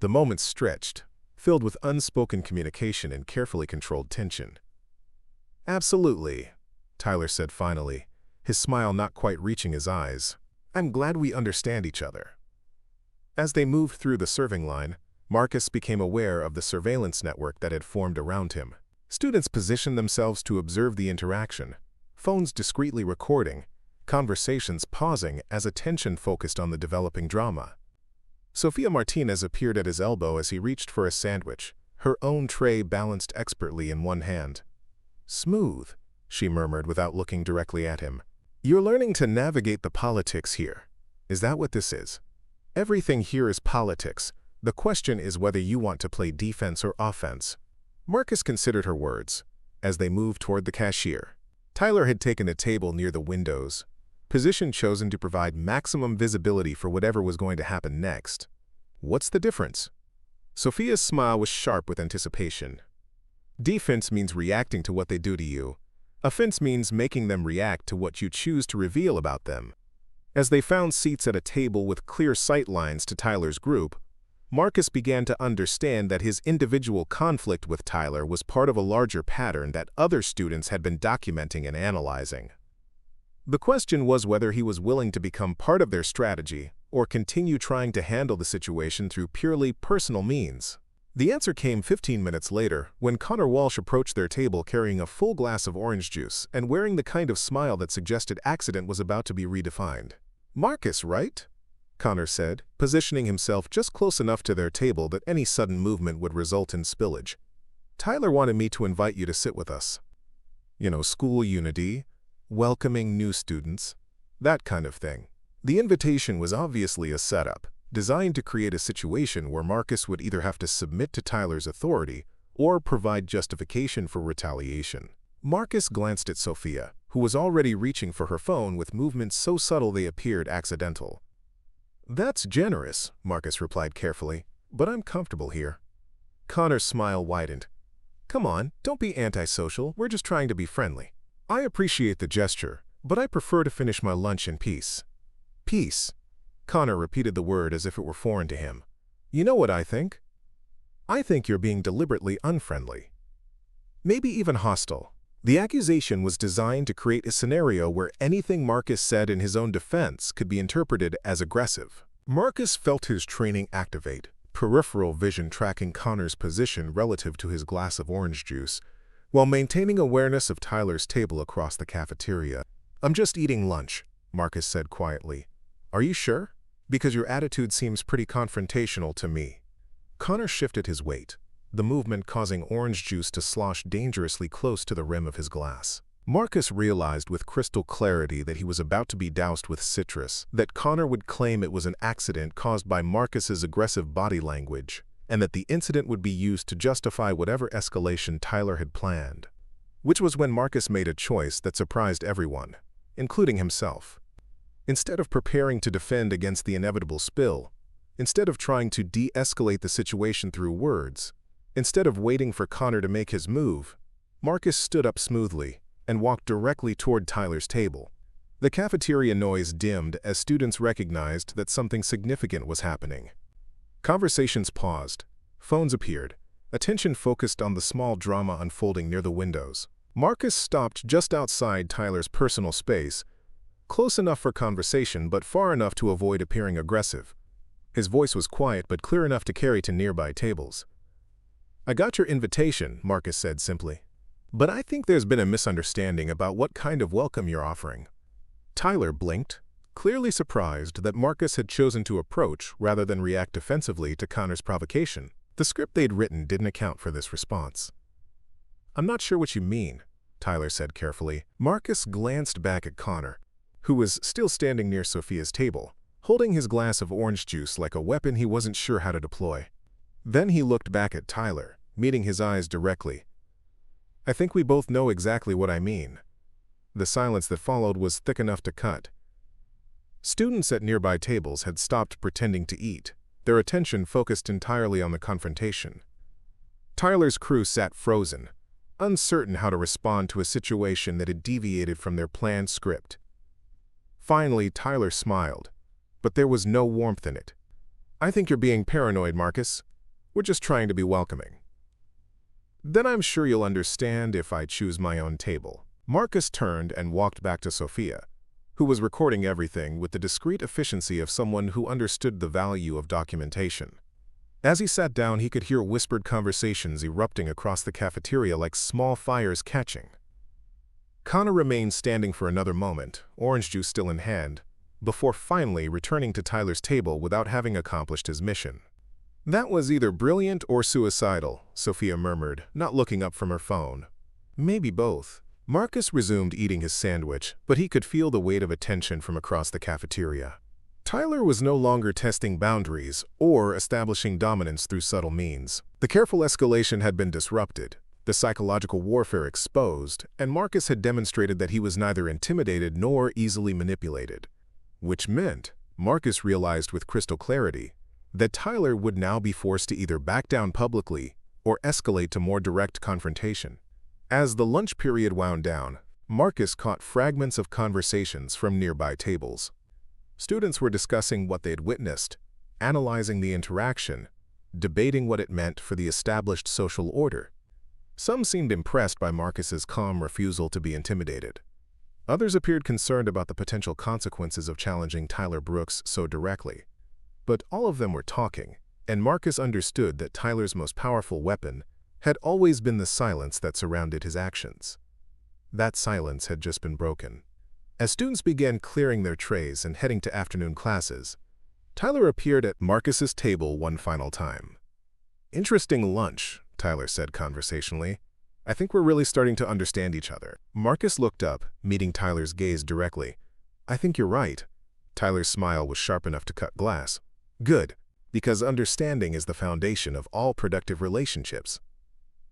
The moment stretched, filled with unspoken communication and carefully controlled tension. "Absolutely," Tyler said finally, his smile not quite reaching his eyes. "I'm glad we understand each other." As they moved through the serving line, Marcus became aware of the surveillance network that had formed around him. Students positioned themselves to observe the interaction, phones discreetly recording, conversations pausing as attention focused on the developing drama. Sofia Martinez appeared at his elbow as he reached for a sandwich, her own tray balanced expertly in one hand. "Smooth," she murmured without looking directly at him. "You're learning to navigate the politics here. Is that what this is? Everything here is politics. The question is whether you want to play defense or offense." Marcus considered her words as they moved toward the cashier. Tyler had taken a table near the windows, position chosen to provide maximum visibility for whatever was going to happen next. "What's the difference?" Sophia's smile was sharp with anticipation. "Defense means reacting to what they do to you. Offense means making them react to what you choose to reveal about them." As they found seats at a table with clear sight lines to Tyler's group, Marcus began to understand that his individual conflict with Tyler was part of a larger pattern that other students had been documenting and analyzing. The question was whether he was willing to become part of their strategy or continue trying to handle the situation through purely personal means. The answer came 15 minutes later when Connor Walsh approached their table carrying a full glass of orange juice and wearing the kind of smile that suggested accident was about to be redefined. "Marcus, right?" Connor said, positioning himself just close enough to their table that any sudden movement would result in spillage. "Tyler wanted me to invite you to sit with us. You know, school unity, welcoming new students, that kind of thing." The invitation was obviously a setup, designed to create a situation where Marcus would either have to submit to Tyler's authority or provide justification for retaliation. Marcus glanced at Sophia, who was already reaching for her phone with movements so subtle they appeared accidental. "That's generous," Marcus replied carefully, "but I'm comfortable here." Connor's smile widened. "Come on, don't be antisocial, we're just trying to be friendly." "I appreciate the gesture, but I prefer to finish my lunch in peace." "Peace." Connor repeated the word as if it were foreign to him. "You know what I think? I think you're being deliberately unfriendly. Maybe even hostile." The accusation was designed to create a scenario where anything Marcus said in his own defense could be interpreted as aggressive. Marcus felt his training activate, peripheral vision tracking Connor's position relative to his glass of orange juice, while maintaining awareness of Tyler's table across the cafeteria. "I'm just eating lunch," Marcus said quietly. "Are you sure? Because your attitude seems pretty confrontational to me." Connor shifted his weight, the movement causing orange juice to slosh dangerously close to the rim of his glass. Marcus realized with crystal clarity that he was about to be doused with citrus, that Connor would claim it was an accident caused by Marcus's aggressive body language, and that the incident would be used to justify whatever escalation Tyler had planned. Which was when Marcus made a choice that surprised everyone, including himself. Instead of preparing to defend against the inevitable spill, instead of trying to de-escalate the situation through words, instead of waiting for Connor to make his move, Marcus stood up smoothly and walked directly toward Tyler's table. The cafeteria noise dimmed as students recognized that something significant was happening. Conversations paused, phones appeared, attention focused on the small drama unfolding near the windows. Marcus stopped just outside Tyler's personal space, close enough for conversation but far enough to avoid appearing aggressive. His voice was quiet but clear enough to carry to nearby tables. "I got your invitation," Marcus said simply. "But I think there's been a misunderstanding about what kind of welcome you're offering." Tyler blinked, clearly surprised that Marcus had chosen to approach rather than react defensively to Connor's provocation. The script they'd written didn't account for this response. "I'm not sure what you mean," Tyler said carefully. Marcus glanced back at Connor, who was still standing near Sophia's table, holding his glass of orange juice like a weapon he wasn't sure how to deploy. Then he looked back at Tyler, meeting his eyes directly. "I think we both know exactly what I mean." The silence that followed was thick enough to cut. Students at nearby tables had stopped pretending to eat, their attention focused entirely on the confrontation. Tyler's crew sat frozen, uncertain how to respond to a situation that had deviated from their planned script. Finally, Tyler smiled, but there was no warmth in it. "I think you're being paranoid, Marcus. We're just trying to be welcoming." "Then I'm sure you'll understand if I choose my own table." Marcus turned and walked back to Sophia, who was recording everything with the discreet efficiency of someone who understood the value of documentation. As he sat down, he could hear whispered conversations erupting across the cafeteria like small fires catching. Connor remained standing for another moment, orange juice still in hand, before finally returning to Tyler's table without having accomplished his mission. "That was either brilliant or suicidal," Sophia murmured, not looking up from her phone. "Maybe both." Marcus resumed eating his sandwich, but he could feel the weight of attention from across the cafeteria. Tyler was no longer testing boundaries or establishing dominance through subtle means. The careful escalation had been disrupted, the psychological warfare exposed, and Marcus had demonstrated that he was neither intimidated nor easily manipulated. Which meant, Marcus realized with crystal clarity, that Tyler would now be forced to either back down publicly or escalate to more direct confrontation. As the lunch period wound down, Marcus caught fragments of conversations from nearby tables. Students were discussing what they had witnessed, analyzing the interaction, debating what it meant for the established social order. Some seemed impressed by Marcus's calm refusal to be intimidated. Others appeared concerned about the potential consequences of challenging Tyler Brooks so directly. But all of them were talking, and Marcus understood that Tyler's most powerful weapon had always been the silence that surrounded his actions. That silence had just been broken. As students began clearing their trays and heading to afternoon classes, Tyler appeared at Marcus's table one final time. "Interesting lunch," Tyler said conversationally. "I think we're really starting to understand each other." Marcus looked up, meeting Tyler's gaze directly. "I think you're right." Tyler's smile was sharp enough to cut glass. "Good, because understanding is the foundation of all productive relationships."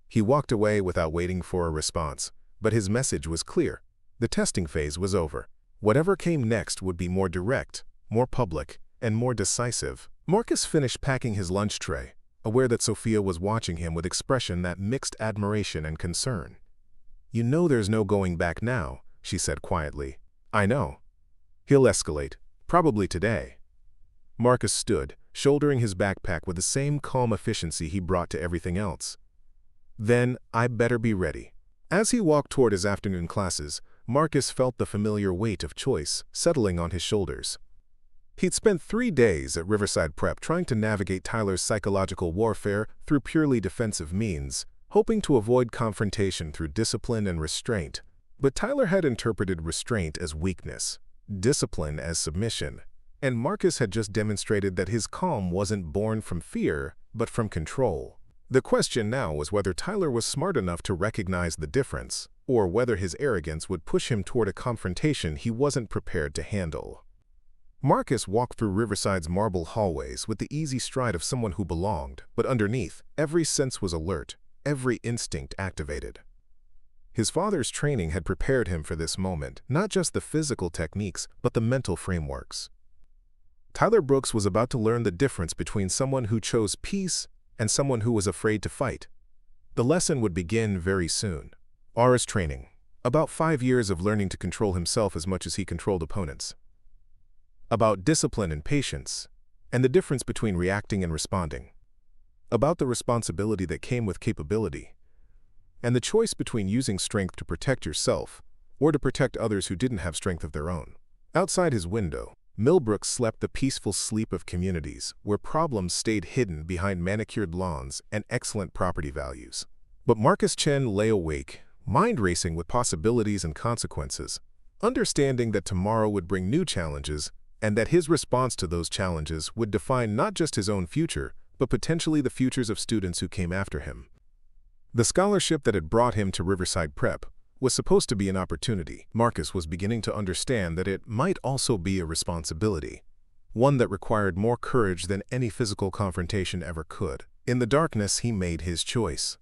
He walked away without waiting for a response, but his message was clear. The testing phase was over. Whatever came next would be more direct, more public, and more decisive. Marcus finished packing his lunch tray, aware that Sophia was watching him with expression that mixed admiration and concern. "You know there's no going back now," she said quietly. "I know. He'll escalate, probably today." Marcus stood, shouldering his backpack with the same calm efficiency he brought to everything else. "Then I better be ready." As he walked toward his afternoon classes, Marcus felt the familiar weight of choice settling on his shoulders. He'd spent 3 days at Riverside Prep trying to navigate Tyler's psychological warfare through purely defensive means, hoping to avoid confrontation through discipline and restraint. But Tyler had interpreted restraint as weakness, discipline as submission, and Marcus had just demonstrated that his calm wasn't born from fear, but from control. The question now was whether Tyler was smart enough to recognize the difference, or whether his arrogance would push him toward a confrontation he wasn't prepared to handle. Marcus walked through Riverside's marble hallways with the easy stride of someone who belonged, but underneath, every sense was alert, every instinct activated. His father's training had prepared him for this moment, not just the physical techniques, but the mental frameworks. Tyler Brooks was about to learn the difference between someone who chose peace and someone who was afraid to fight. The lesson would begin very soon. RS training, about 5 years of learning to control himself as much as he controlled opponents. About discipline and patience, and the difference between reacting and responding. About the responsibility that came with capability, and the choice between using strength to protect yourself or to protect others who didn't have strength of their own. Outside his window, Millbrook slept the peaceful sleep of communities where problems stayed hidden behind manicured lawns and excellent property values. But Marcus Chen lay awake, mind racing with possibilities and consequences, understanding that tomorrow would bring new challenges and that his response to those challenges would define not just his own future, but potentially the futures of students who came after him. The scholarship that had brought him to Riverside Prep was supposed to be an opportunity. Marcus was beginning to understand that it might also be a responsibility, one that required more courage than any physical confrontation ever could. In the darkness, he made his choice.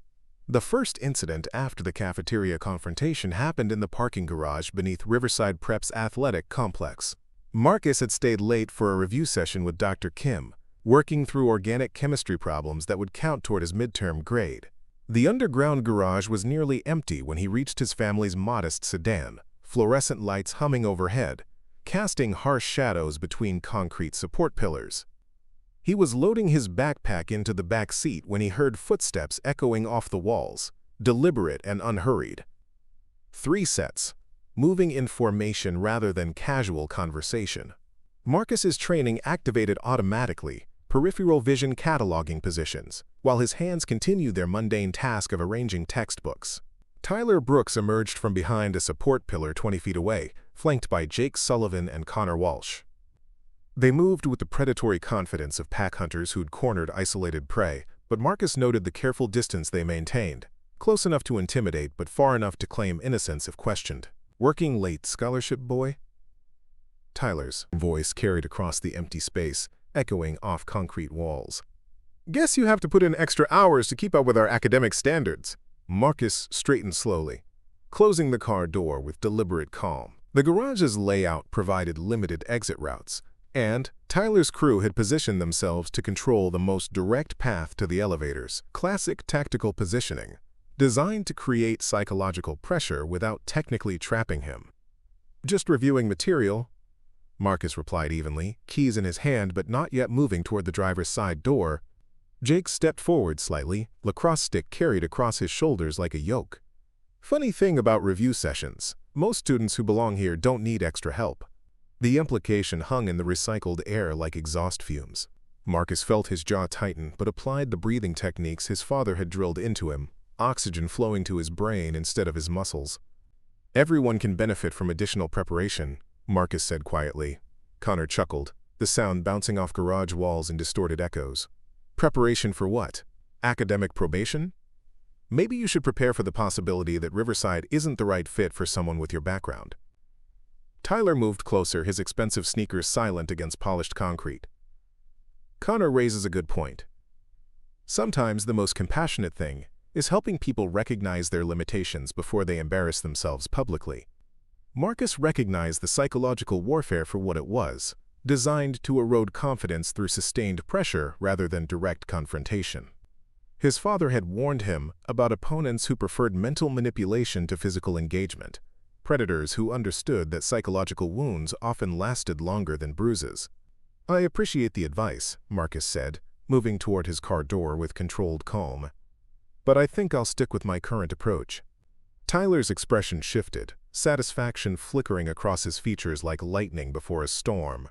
The first incident after the cafeteria confrontation happened in the parking garage beneath Riverside Prep's athletic complex. Marcus had stayed late for a review session with Dr. Kim, working through organic chemistry problems that would count toward his midterm grade. The underground garage was nearly empty when he reached his family's modest sedan, fluorescent lights humming overhead, casting harsh shadows between concrete support pillars. He was loading his backpack into the back seat when he heard footsteps echoing off the walls, deliberate and unhurried. 3 sets, moving in formation rather than casual conversation. Marcus's training activated automatically, peripheral vision cataloging positions, while his hands continued their mundane task of arranging textbooks. Tyler Brooks emerged from behind a support pillar 20 feet away, flanked by Jake Sullivan and Connor Walsh. They moved with the predatory confidence of pack hunters who'd cornered isolated prey, but Marcus noted the careful distance they maintained, close enough to intimidate but far enough to claim innocence if questioned. "Working late, scholarship boy?" Tyler's voice carried across the empty space, echoing off concrete walls. "Guess you have to put in extra hours to keep up with our academic standards." Marcus straightened slowly, closing the car door with deliberate calm. The garage's layout provided limited exit routes, and Tyler's crew had positioned themselves to control the most direct path to the elevators. Classic tactical positioning, designed to create psychological pressure without technically trapping him. "Just reviewing material," Marcus replied evenly, keys in his hand but not yet moving toward the driver's side door. Jake stepped forward slightly, lacrosse stick carried across his shoulders like a yoke. "Funny thing about review sessions, most students who belong here don't need extra help." The implication hung in the recycled air like exhaust fumes. Marcus felt his jaw tighten but applied the breathing techniques his father had drilled into him, oxygen flowing to his brain instead of his muscles. "Everyone can benefit from additional preparation," Marcus said quietly. Connor chuckled, the sound bouncing off garage walls in distorted echoes. "Preparation for what? Academic probation? Maybe you should prepare for the possibility that Riverside isn't the right fit for someone with your background." Tyler moved closer, his expensive sneakers silent against polished concrete. "Connor raises a good point. Sometimes the most compassionate thing is helping people recognize their limitations before they embarrass themselves publicly." Marcus recognized the psychological warfare for what it was, designed to erode confidence through sustained pressure rather than direct confrontation. His father had warned him about opponents who preferred mental manipulation to physical engagement, predators who understood that psychological wounds often lasted longer than bruises. "I appreciate the advice," Marcus said, moving toward his car door with controlled calm. "But I think I'll stick with my current approach." Tyler's expression shifted, satisfaction flickering across his features like lightning before a storm.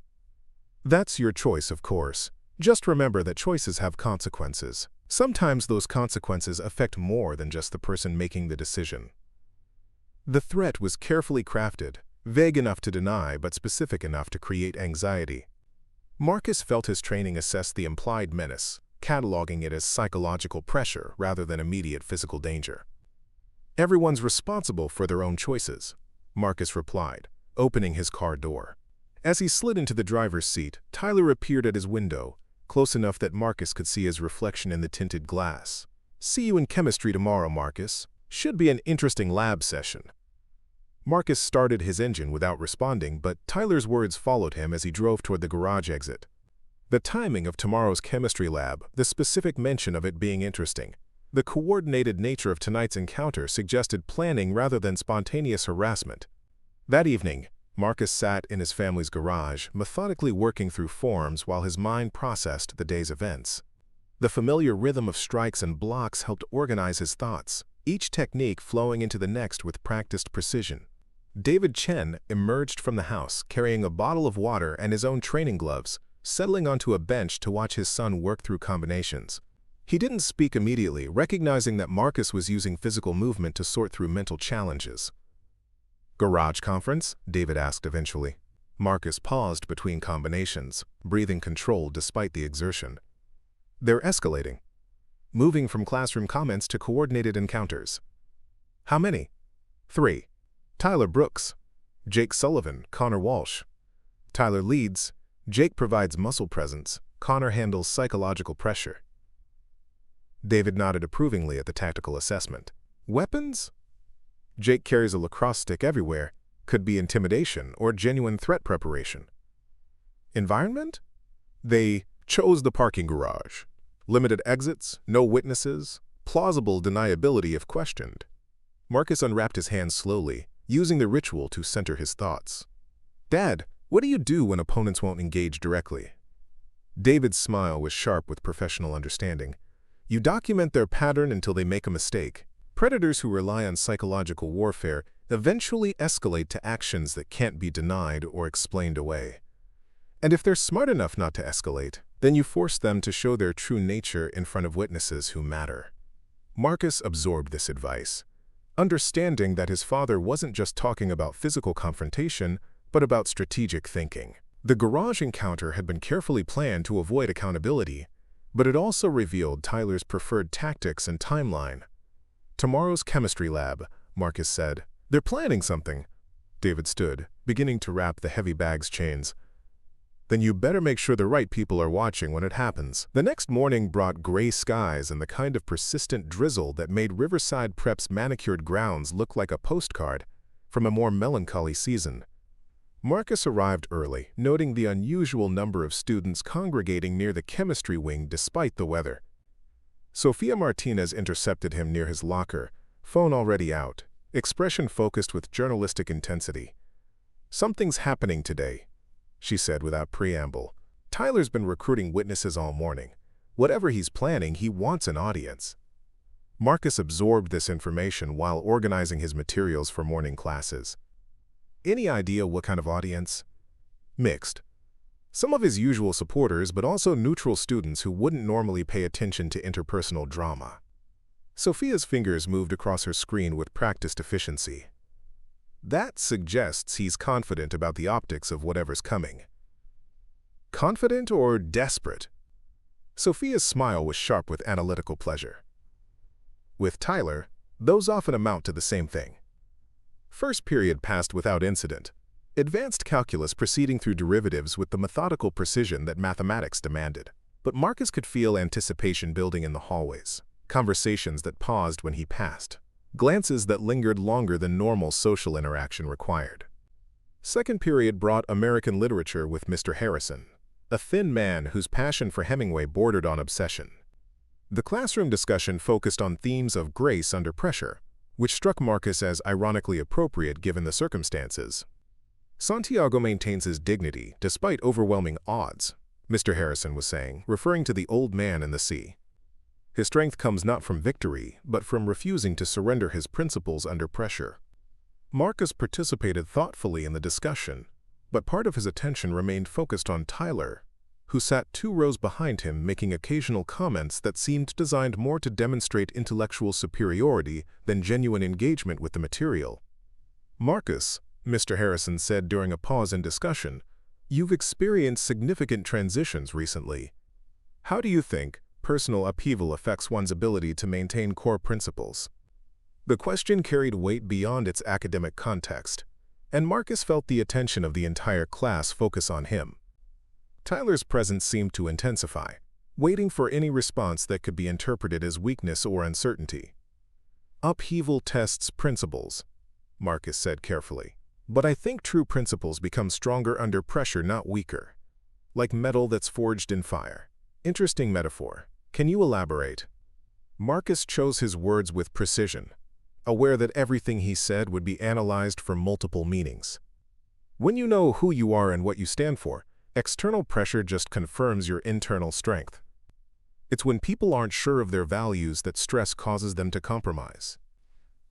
"That's your choice, of course. Just remember that choices have consequences. Sometimes those consequences affect more than just the person making the decision." The threat was carefully crafted, vague enough to deny but specific enough to create anxiety. Marcus felt his training assess the implied menace, cataloging it as psychological pressure rather than immediate physical danger. "Everyone's responsible for their own choices," Marcus replied, opening his car door. As he slid into the driver's seat, Tyler appeared at his window, close enough that Marcus could see his reflection in the tinted glass. "See you in chemistry tomorrow, Marcus. Should be an interesting lab session." Marcus started his engine without responding, but Tyler's words followed him as he drove toward the garage exit. The timing of tomorrow's chemistry lab, the specific mention of it being interesting, the coordinated nature of tonight's encounter suggested planning rather than spontaneous harassment. That evening, Marcus sat in his family's garage, methodically working through forms while his mind processed the day's events. The familiar rhythm of strikes and blocks helped organize his thoughts, each technique flowing into the next with practiced precision. David Chen emerged from the house carrying a bottle of water and his own training gloves, settling onto a bench to watch his son work through combinations. He didn't speak immediately, recognizing that Marcus was using physical movement to sort through mental challenges. "Garage conference?" David asked eventually. Marcus paused between combinations, breathing controlled despite the exertion. "They're escalating. Moving from classroom comments to coordinated encounters." "How many?" "3. Tyler Brooks, Jake Sullivan, Connor Walsh. Tyler leads, Jake provides muscle presence, Connor handles psychological pressure." David nodded approvingly at the tactical assessment. "Weapons?" "Jake carries a lacrosse stick everywhere. Could be intimidation or genuine threat preparation." "Environment?" "They chose the parking garage. Limited exits, no witnesses, plausible deniability if questioned." Marcus unwrapped his hands slowly, using the ritual to center his thoughts. "Dad, what do you do when opponents won't engage directly?" David's smile was sharp with professional understanding. "You document their pattern until they make a mistake. Predators who rely on psychological warfare eventually escalate to actions that can't be denied or explained away. And if they're smart enough not to escalate, then you force them to show their true nature in front of witnesses who matter." Marcus absorbed this advice, understanding that his father wasn't just talking about physical confrontation, but about strategic thinking. The garage encounter had been carefully planned to avoid accountability, but it also revealed Tyler's preferred tactics and timeline. "Tomorrow's chemistry lab," Marcus said. "They're planning something." David stood, beginning to wrap the heavy bag's chains. "Then you better make sure the right people are watching when it happens." The next morning brought gray skies and the kind of persistent drizzle that made Riverside Prep's manicured grounds look like a postcard from a more melancholy season. Marcus arrived early, noting the unusual number of students congregating near the chemistry wing despite the weather. Sophia Martinez intercepted him near his locker, phone already out, expression focused with journalistic intensity. "Something's happening today," she said without preamble. "Tyler's been recruiting witnesses all morning. Whatever he's planning, he wants an audience." Marcus absorbed this information while organizing his materials for morning classes. "Any idea what kind of audience?" "Mixed. Some of his usual supporters, but also neutral students who wouldn't normally pay attention to interpersonal drama." Sophia's fingers moved across her screen with practiced efficiency. "That suggests he's confident about the optics of whatever's coming." "Confident or desperate?" Sophia's smile was sharp with analytical pleasure. "With Tyler, those often amount to the same thing." First period passed without incident, advanced calculus proceeding through derivatives with the methodical precision that mathematics demanded. But Marcus could feel anticipation building in the hallways, conversations that paused when he passed, glances that lingered longer than normal social interaction required. Second period brought American literature with Mr. Harrison, a thin man whose passion for Hemingway bordered on obsession. The classroom discussion focused on themes of grace under pressure, which struck Marcus as ironically appropriate given the circumstances. "Santiago maintains his dignity despite overwhelming odds," Mr. Harrison was saying, referring to the old man in the sea. His strength comes not from victory, but from refusing to surrender his principles under pressure. Marcus participated thoughtfully in the discussion, but part of his attention remained focused on Tyler, who sat 2 rows behind him making occasional comments that seemed designed more to demonstrate intellectual superiority than genuine engagement with the material. "Marcus," Mr. Harrison said during a pause in discussion, "you've experienced significant transitions recently. How do you think personal upheaval affects one's ability to maintain core principles?" The question carried weight beyond its academic context, and Marcus felt the attention of the entire class focus on him. Tyler's presence seemed to intensify, waiting for any response that could be interpreted as weakness or uncertainty. "Upheaval tests principles," Marcus said carefully. "But I think true principles become stronger under pressure, not weaker. Like metal that's forged in fire." Interesting metaphor. Can you elaborate? Marcus chose his words with precision, aware that everything he said would be analyzed for multiple meanings. When you know who you are and what you stand for, external pressure just confirms your internal strength. It's when people aren't sure of their values that stress causes them to compromise.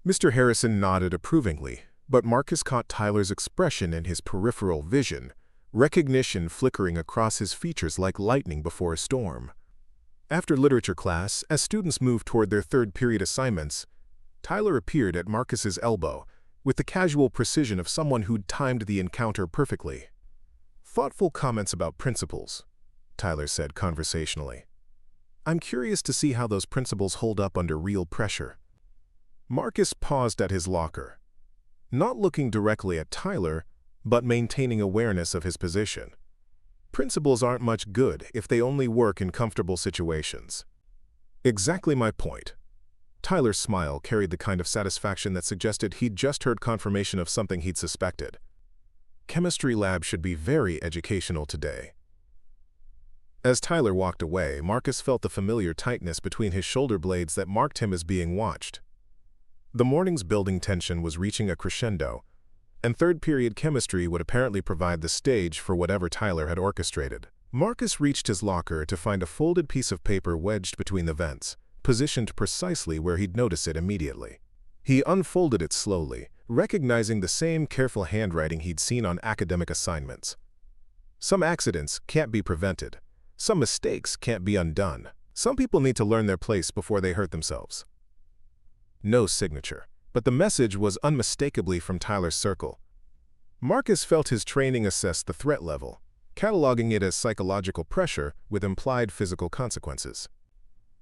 Mr. Harrison nodded approvingly, but Marcus caught Tyler's expression in his peripheral vision, recognition flickering across his features like lightning before a storm. After literature class, as students moved toward their 3rd period assignments, Tyler appeared at Marcus's elbow with the casual precision of someone who'd timed the encounter perfectly. "Thoughtful comments about principles," Tyler said conversationally. "I'm curious to see how those principles hold up under real pressure." Marcus paused at his locker, not looking directly at Tyler, but maintaining awareness of his position. Principles aren't much good if they only work in comfortable situations. Exactly my point. Tyler's smile carried the kind of satisfaction that suggested he'd just heard confirmation of something he'd suspected. Chemistry lab should be very educational today. As Tyler walked away, Marcus felt the familiar tightness between his shoulder blades that marked him as being watched. The morning's building tension was reaching a crescendo, and 3rd period chemistry would apparently provide the stage for whatever Tyler had orchestrated. Marcus reached his locker to find a folded piece of paper wedged between the vents, positioned precisely where he'd notice it immediately. He unfolded it slowly, recognizing the same careful handwriting he'd seen on academic assignments. Some accidents can't be prevented. Some mistakes can't be undone. Some people need to learn their place before they hurt themselves. No signature, but the message was unmistakably from Tyler's circle. Marcus felt his training assess the threat level, cataloging it as psychological pressure with implied physical consequences.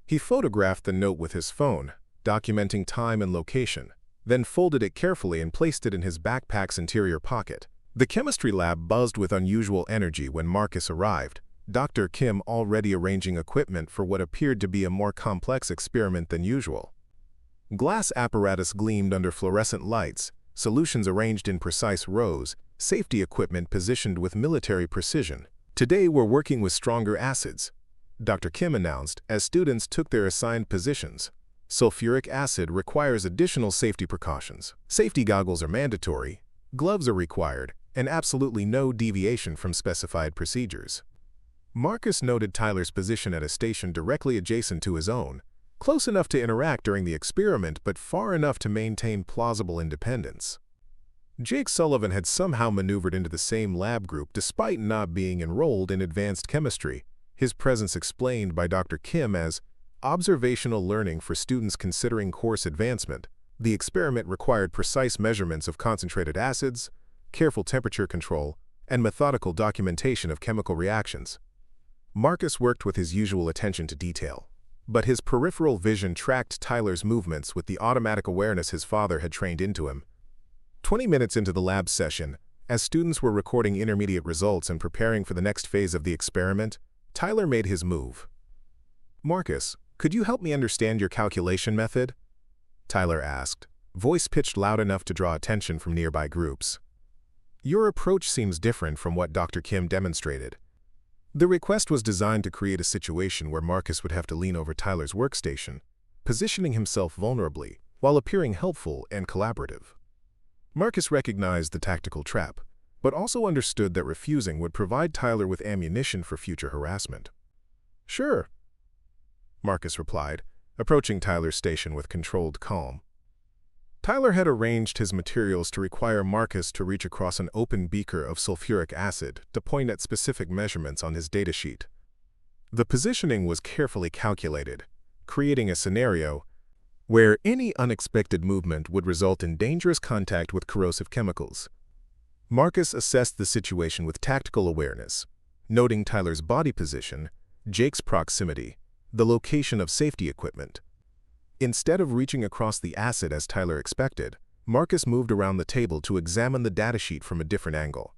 He photographed the note with his phone, documenting time and location, then folded it carefully and placed it in his backpack's interior pocket. The chemistry lab buzzed with unusual energy when Marcus arrived, Dr. Kim already arranging equipment for what appeared to be a more complex experiment than usual. Glass apparatus gleamed under fluorescent lights, solutions arranged in precise rows, safety equipment positioned with military precision. "Today we're working with stronger acids," Dr. Kim announced as students took their assigned positions. "Sulfuric acid requires additional safety precautions. Safety goggles are mandatory, gloves are required, and absolutely no deviation from specified procedures." Marcus noted Tyler's position at a station directly adjacent to his own, close enough to interact during the experiment but far enough to maintain plausible independence. Jake Sullivan had somehow maneuvered into the same lab group despite not being enrolled in advanced chemistry, his presence explained by Dr. Kim as observational learning for students considering course advancement. The experiment required precise measurements of concentrated acids, careful temperature control, and methodical documentation of chemical reactions. Marcus worked with his usual attention to detail, but his peripheral vision tracked Tyler's movements with the automatic awareness his father had trained into him. 20 minutes into the lab session, as students were recording intermediate results and preparing for the next phase of the experiment, Tyler made his move. "Marcus, could you help me understand your calculation method?" Tyler asked, voice pitched loud enough to draw attention from nearby groups. "Your approach seems different from what Dr. Kim demonstrated." The request was designed to create a situation where Marcus would have to lean over Tyler's workstation, positioning himself vulnerably while appearing helpful and collaborative. Marcus recognized the tactical trap, but also understood that refusing would provide Tyler with ammunition for future harassment. "Sure." Marcus replied, approaching Tyler's station with controlled calm. Tyler had arranged his materials to require Marcus to reach across an open beaker of sulfuric acid to point at specific measurements on his datasheet. The positioning was carefully calculated, creating a scenario where any unexpected movement would result in dangerous contact with corrosive chemicals. Marcus assessed the situation with tactical awareness, noting Tyler's body position, Jake's proximity, the location of safety equipment. Instead of reaching across the acid as Tyler expected, Marcus moved around the table to examine the datasheet from a different angle.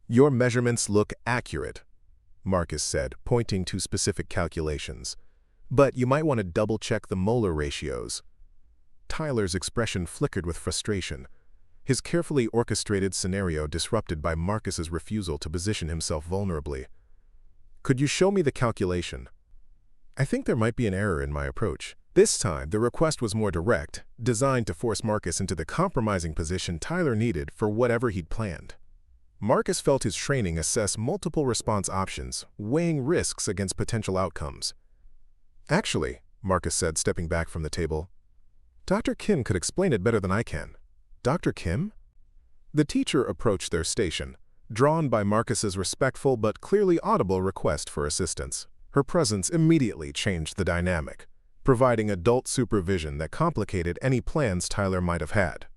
"Your measurements look accurate," Marcus said, pointing to specific calculations. "But you might want to double-check the molar ratios." Tyler's expression flickered with frustration, his carefully orchestrated scenario disrupted by Marcus's refusal to position himself vulnerably. "Could you show me the calculation?" "I think there might be an error in my approach." This time, the request was more direct, designed to force Marcus into the compromising position Tyler needed for whatever he'd planned. Marcus felt his training assess multiple response options, weighing risks against potential outcomes. "Actually," Marcus said, stepping back from the table, "Dr. Kim could explain it better than I can." "Dr. Kim?" The teacher approached their station, drawn by Marcus's respectful but clearly audible request for assistance. Her presence immediately changed the dynamic, providing adult supervision that complicated any plans Tyler might have had.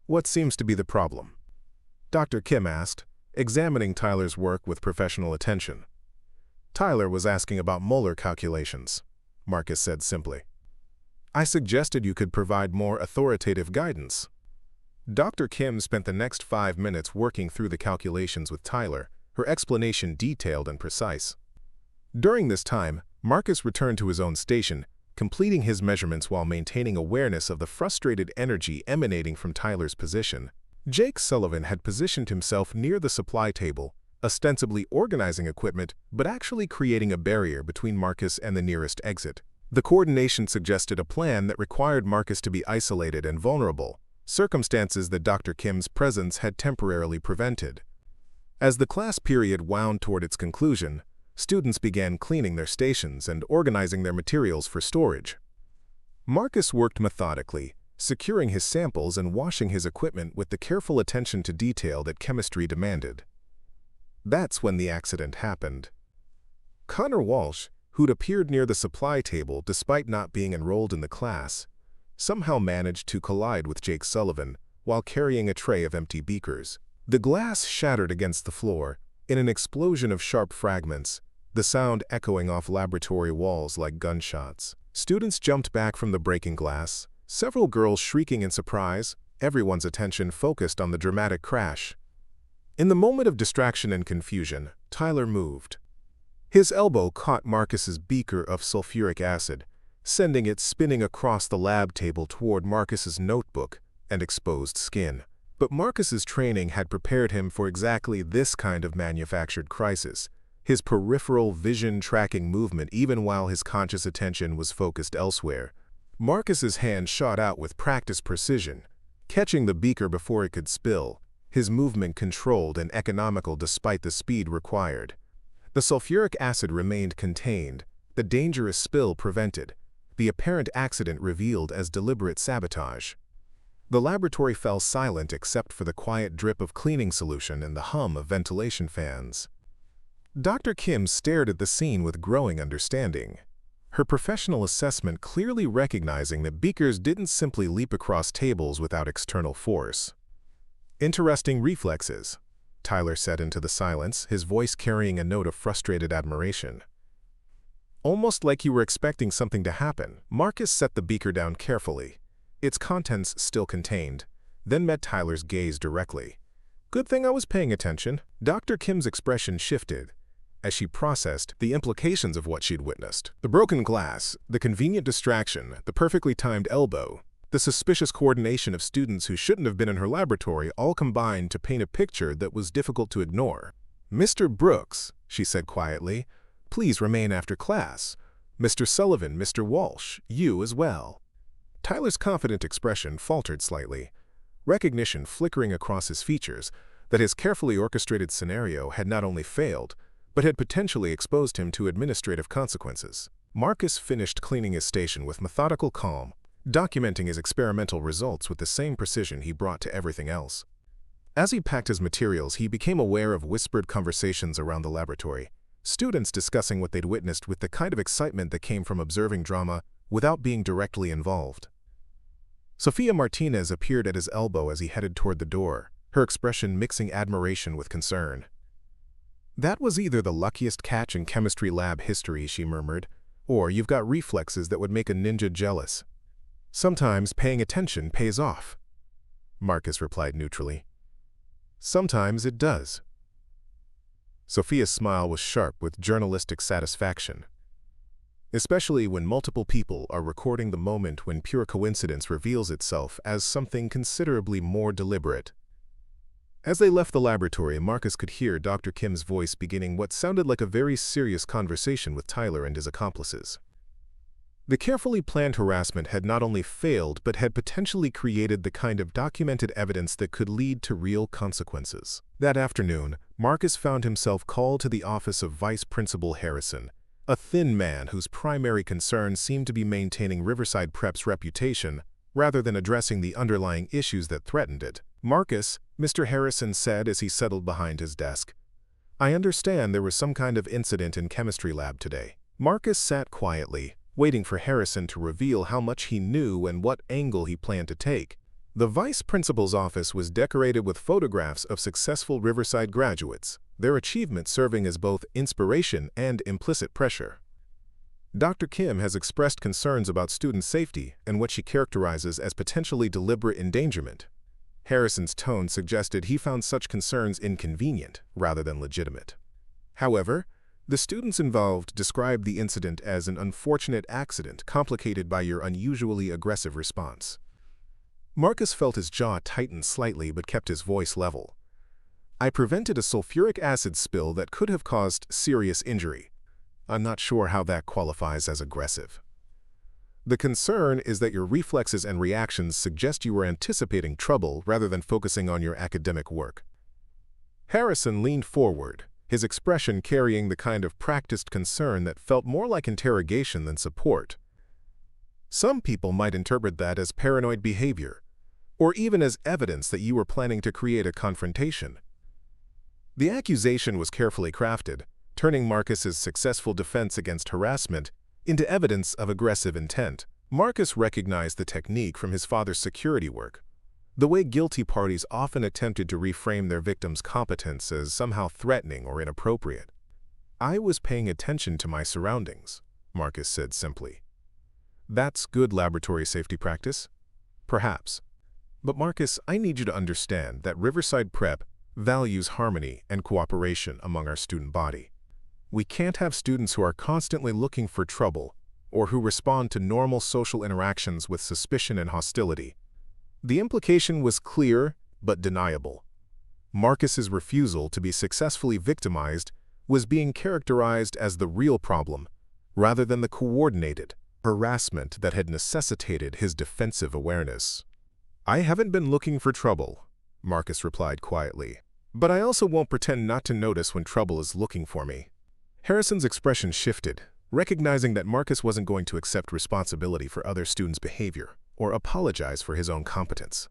"What seems to be the problem?" Dr. Kim asked, examining Tyler's work with professional attention. "Tyler was asking about molar calculations," Marcus said simply. "I suggested you could provide more authoritative guidance." Dr. Kim spent the next 5 minutes working through the calculations with Tyler, her explanation detailed and precise. During this time, Marcus returned to his own station, completing his measurements while maintaining awareness of the frustrated energy emanating from Tyler's position. Jake Sullivan had positioned himself near the supply table, ostensibly organizing equipment, but actually creating a barrier between Marcus and the nearest exit. The coordination suggested a plan that required Marcus to be isolated and vulnerable, circumstances that Dr. Kim's presence had temporarily prevented. As the class period wound toward its conclusion, students began cleaning their stations and organizing their materials for storage. Marcus worked methodically, securing his samples and washing his equipment with the careful attention to detail that chemistry demanded. That's when the accident happened. Connor Walsh, who'd appeared near the supply table despite not being enrolled in the class, somehow managed to collide with Jake Sullivan while carrying a tray of empty beakers. The glass shattered against the floor, in an explosion of sharp fragments, the sound echoing off laboratory walls like gunshots. Students jumped back from the breaking glass, several girls shrieking in surprise, everyone's attention focused on the dramatic crash. In the moment of distraction and confusion, Tyler moved. His elbow caught Marcus's beaker of sulfuric acid, sending it spinning across the lab table toward Marcus's notebook and exposed skin. But Marcus's training had prepared him for exactly this kind of manufactured crisis, his peripheral vision tracking movement even while his conscious attention was focused elsewhere. Marcus's hand shot out with practiced precision, catching the beaker before it could spill, his movement controlled and economical despite the speed required. The sulfuric acid remained contained, the dangerous spill prevented, the apparent accident revealed as deliberate sabotage. The laboratory fell silent except for the quiet drip of cleaning solution and the hum of ventilation fans. Dr. Kim stared at the scene with growing understanding, her professional assessment clearly recognizing that beakers didn't simply leap across tables without external force. "Interesting reflexes," Tyler said into the silence, his voice carrying a note of frustrated admiration. Almost like you were expecting something to happen, Marcus set the beaker down carefully, its contents still contained, then met Tyler's gaze directly. "Good thing I was paying attention." Dr. Kim's expression shifted as she processed the implications of what she'd witnessed. The broken glass, the convenient distraction, the perfectly timed elbow, the suspicious coordination of students who shouldn't have been in her laboratory all combined to paint a picture that was difficult to ignore. "Mr. Brooks," she said quietly, "please remain after class. Mr. Sullivan, Mr. Walsh, you as well." Tyler's confident expression faltered slightly, recognition flickering across his features that his carefully orchestrated scenario had not only failed, but had potentially exposed him to administrative consequences. Marcus finished cleaning his station with methodical calm, documenting his experimental results with the same precision he brought to everything else. As he packed his materials, he became aware of whispered conversations around the laboratory, students discussing what they'd witnessed with the kind of excitement that came from observing drama without being directly involved. Sofia Martinez appeared at his elbow as he headed toward the door, her expression mixing admiration with concern. "That was either the luckiest catch in chemistry lab history," she murmured, "or you've got reflexes that would make a ninja jealous. Sometimes paying attention pays off." Marcus replied neutrally. "Sometimes it does." Sofia's smile was sharp with journalistic satisfaction, especially when multiple people are recording the moment when pure coincidence reveals itself as something considerably more deliberate. As they left the laboratory, Marcus could hear Dr. Kim's voice beginning what sounded like a very serious conversation with Tyler and his accomplices. The carefully planned harassment had not only failed but had potentially created the kind of documented evidence that could lead to real consequences. That afternoon, Marcus found himself called to the office of Vice Principal Harrison, a thin man whose primary concern seemed to be maintaining Riverside Prep's reputation rather than addressing the underlying issues that threatened it. "Marcus," Mr. Harrison said as he settled behind his desk, "I understand there was some kind of incident in chemistry lab today." Marcus sat quietly, waiting for Harrison to reveal how much he knew and what angle he planned to take. The vice principal's office was decorated with photographs of successful Riverside graduates, their achievements serving as both inspiration and implicit pressure. "Dr. Kim has expressed concerns about student safety and what she characterizes as potentially deliberate endangerment." Harrison's tone suggested he found such concerns inconvenient rather than legitimate. However, the students involved described the incident as an unfortunate accident complicated by your unusually aggressive response. Marcus felt his jaw tighten slightly but kept his voice level. "I prevented a sulfuric acid spill that could have caused serious injury. I'm not sure how that qualifies as aggressive. The concern is that your reflexes and reactions suggest you were anticipating trouble rather than focusing on your academic work." Harrison leaned forward, his expression carrying the kind of practiced concern that felt more like interrogation than support. "Some people might interpret that as paranoid behavior, or even as evidence that you were planning to create a confrontation." The accusation was carefully crafted, turning Marcus's successful defense against harassment into evidence of aggressive intent. Marcus recognized the technique from his father's security work, the way guilty parties often attempted to reframe their victims' competence as somehow threatening or inappropriate. "I was paying attention to my surroundings," Marcus said simply. "That's good laboratory safety practice? Perhaps. But Marcus, I need you to understand that Riverside Prep values harmony and cooperation among our student body. We can't have students who are constantly looking for trouble or who respond to normal social interactions with suspicion and hostility." The implication was clear but deniable. Marcus's refusal to be successfully victimized was being characterized as the real problem, rather than the coordinated harassment that had necessitated his defensive awareness. "I haven't been looking for trouble," Marcus replied quietly, "but I also won't pretend not to notice when trouble is looking for me." Harrison's expression shifted, recognizing that Marcus wasn't going to accept responsibility for other students' behavior or apologize for his own competence.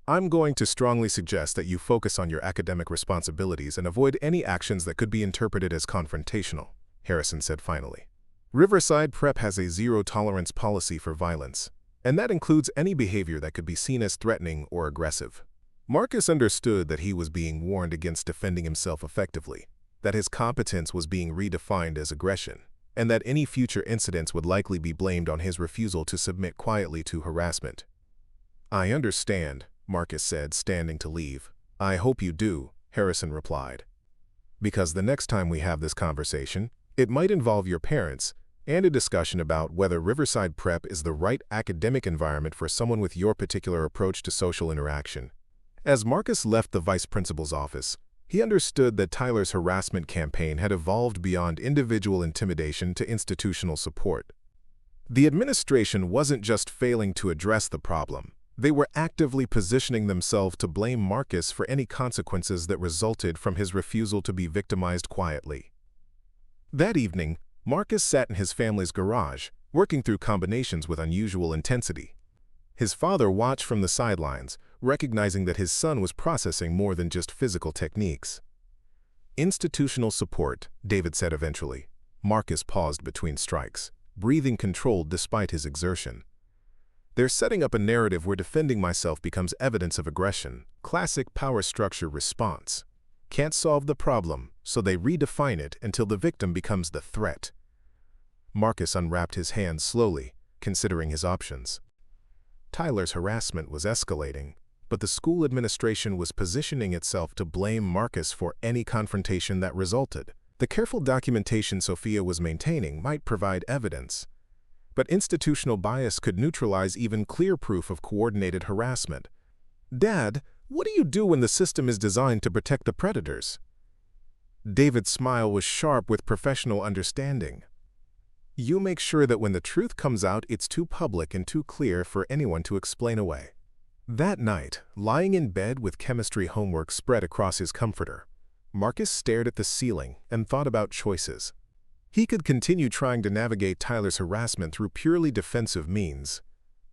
"I'm going to strongly suggest that you focus on your academic responsibilities and avoid any actions that could be interpreted as confrontational," Harrison said finally. "Riverside Prep has a zero-tolerance policy for violence, and that includes any behavior that could be seen as threatening or aggressive." Marcus understood that he was being warned against defending himself effectively, that his competence was being redefined as aggression, and that any future incidents would likely be blamed on his refusal to submit quietly to harassment. "I understand," Marcus said, standing to leave. "I hope you do," Harrison replied. "Because the next time we have this conversation, it might involve your parents and a discussion about whether Riverside Prep is the right academic environment for someone with your particular approach to social interaction." As Marcus left the vice principal's office, he understood that Tyler's harassment campaign had evolved beyond individual intimidation to institutional support. The administration wasn't just failing to address the problem. They were actively positioning themselves to blame Marcus for any consequences that resulted from his refusal to be victimized quietly. That evening, Marcus sat in his family's garage, working through combinations with unusual intensity. His father watched from the sidelines, recognizing that his son was processing more than just physical techniques. Institutional support, David said eventually. Marcus paused between strikes, breathing controlled despite his exertion. They're setting up a narrative where defending myself becomes evidence of aggression, classic power structure response. Can't solve the problem, so they redefine it until the victim becomes the threat. Marcus unwrapped his hands slowly, considering his options. Tyler's harassment was escalating, but the school administration was positioning itself to blame Marcus for any confrontation that resulted. The careful documentation Sophia was maintaining might provide evidence, but institutional bias could neutralize even clear proof of coordinated harassment. "Dad, what do you do when the system is designed to protect the predators?" David's smile was sharp with professional understanding. "You make sure that when the truth comes out, it's too public and too clear for anyone to explain away." That night, lying in bed with chemistry homework spread across his comforter, Marcus stared at the ceiling and thought about choices. He could continue trying to navigate Tyler's harassment through purely defensive means,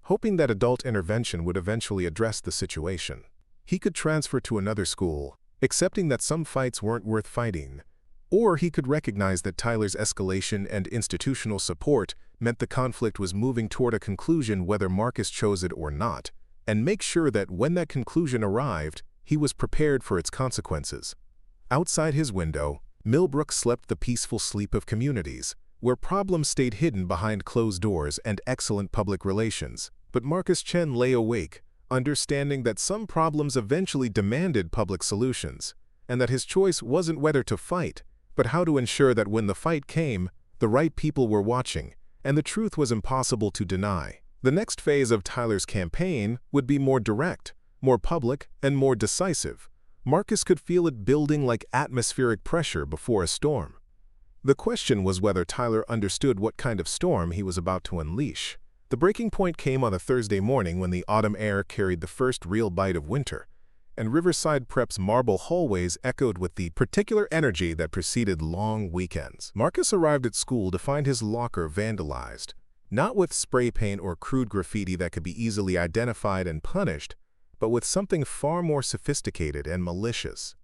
hoping that adult intervention would eventually address the situation. He could transfer to another school, accepting that some fights weren't worth fighting, or he could recognize that Tyler's escalation and institutional support meant the conflict was moving toward a conclusion whether Marcus chose it or not, and make sure that when that conclusion arrived, he was prepared for its consequences. Outside his window, Millbrook slept the peaceful sleep of communities, where problems stayed hidden behind closed doors and excellent public relations. But Marcus Chen lay awake, understanding that some problems eventually demanded public solutions, and that his choice wasn't whether to fight, but how to ensure that when the fight came, the right people were watching, and the truth was impossible to deny. The next phase of Tyler's campaign would be more direct, more public, and more decisive. Marcus could feel it building like atmospheric pressure before a storm. The question was whether Tyler understood what kind of storm he was about to unleash. The breaking point came on a Thursday morning when the autumn air carried the first real bite of winter, and Riverside Prep's marble hallways echoed with the particular energy that preceded long weekends. Marcus arrived at school to find his locker vandalized, not with spray paint or crude graffiti that could be easily identified and punished, but with something far more sophisticated and malicious.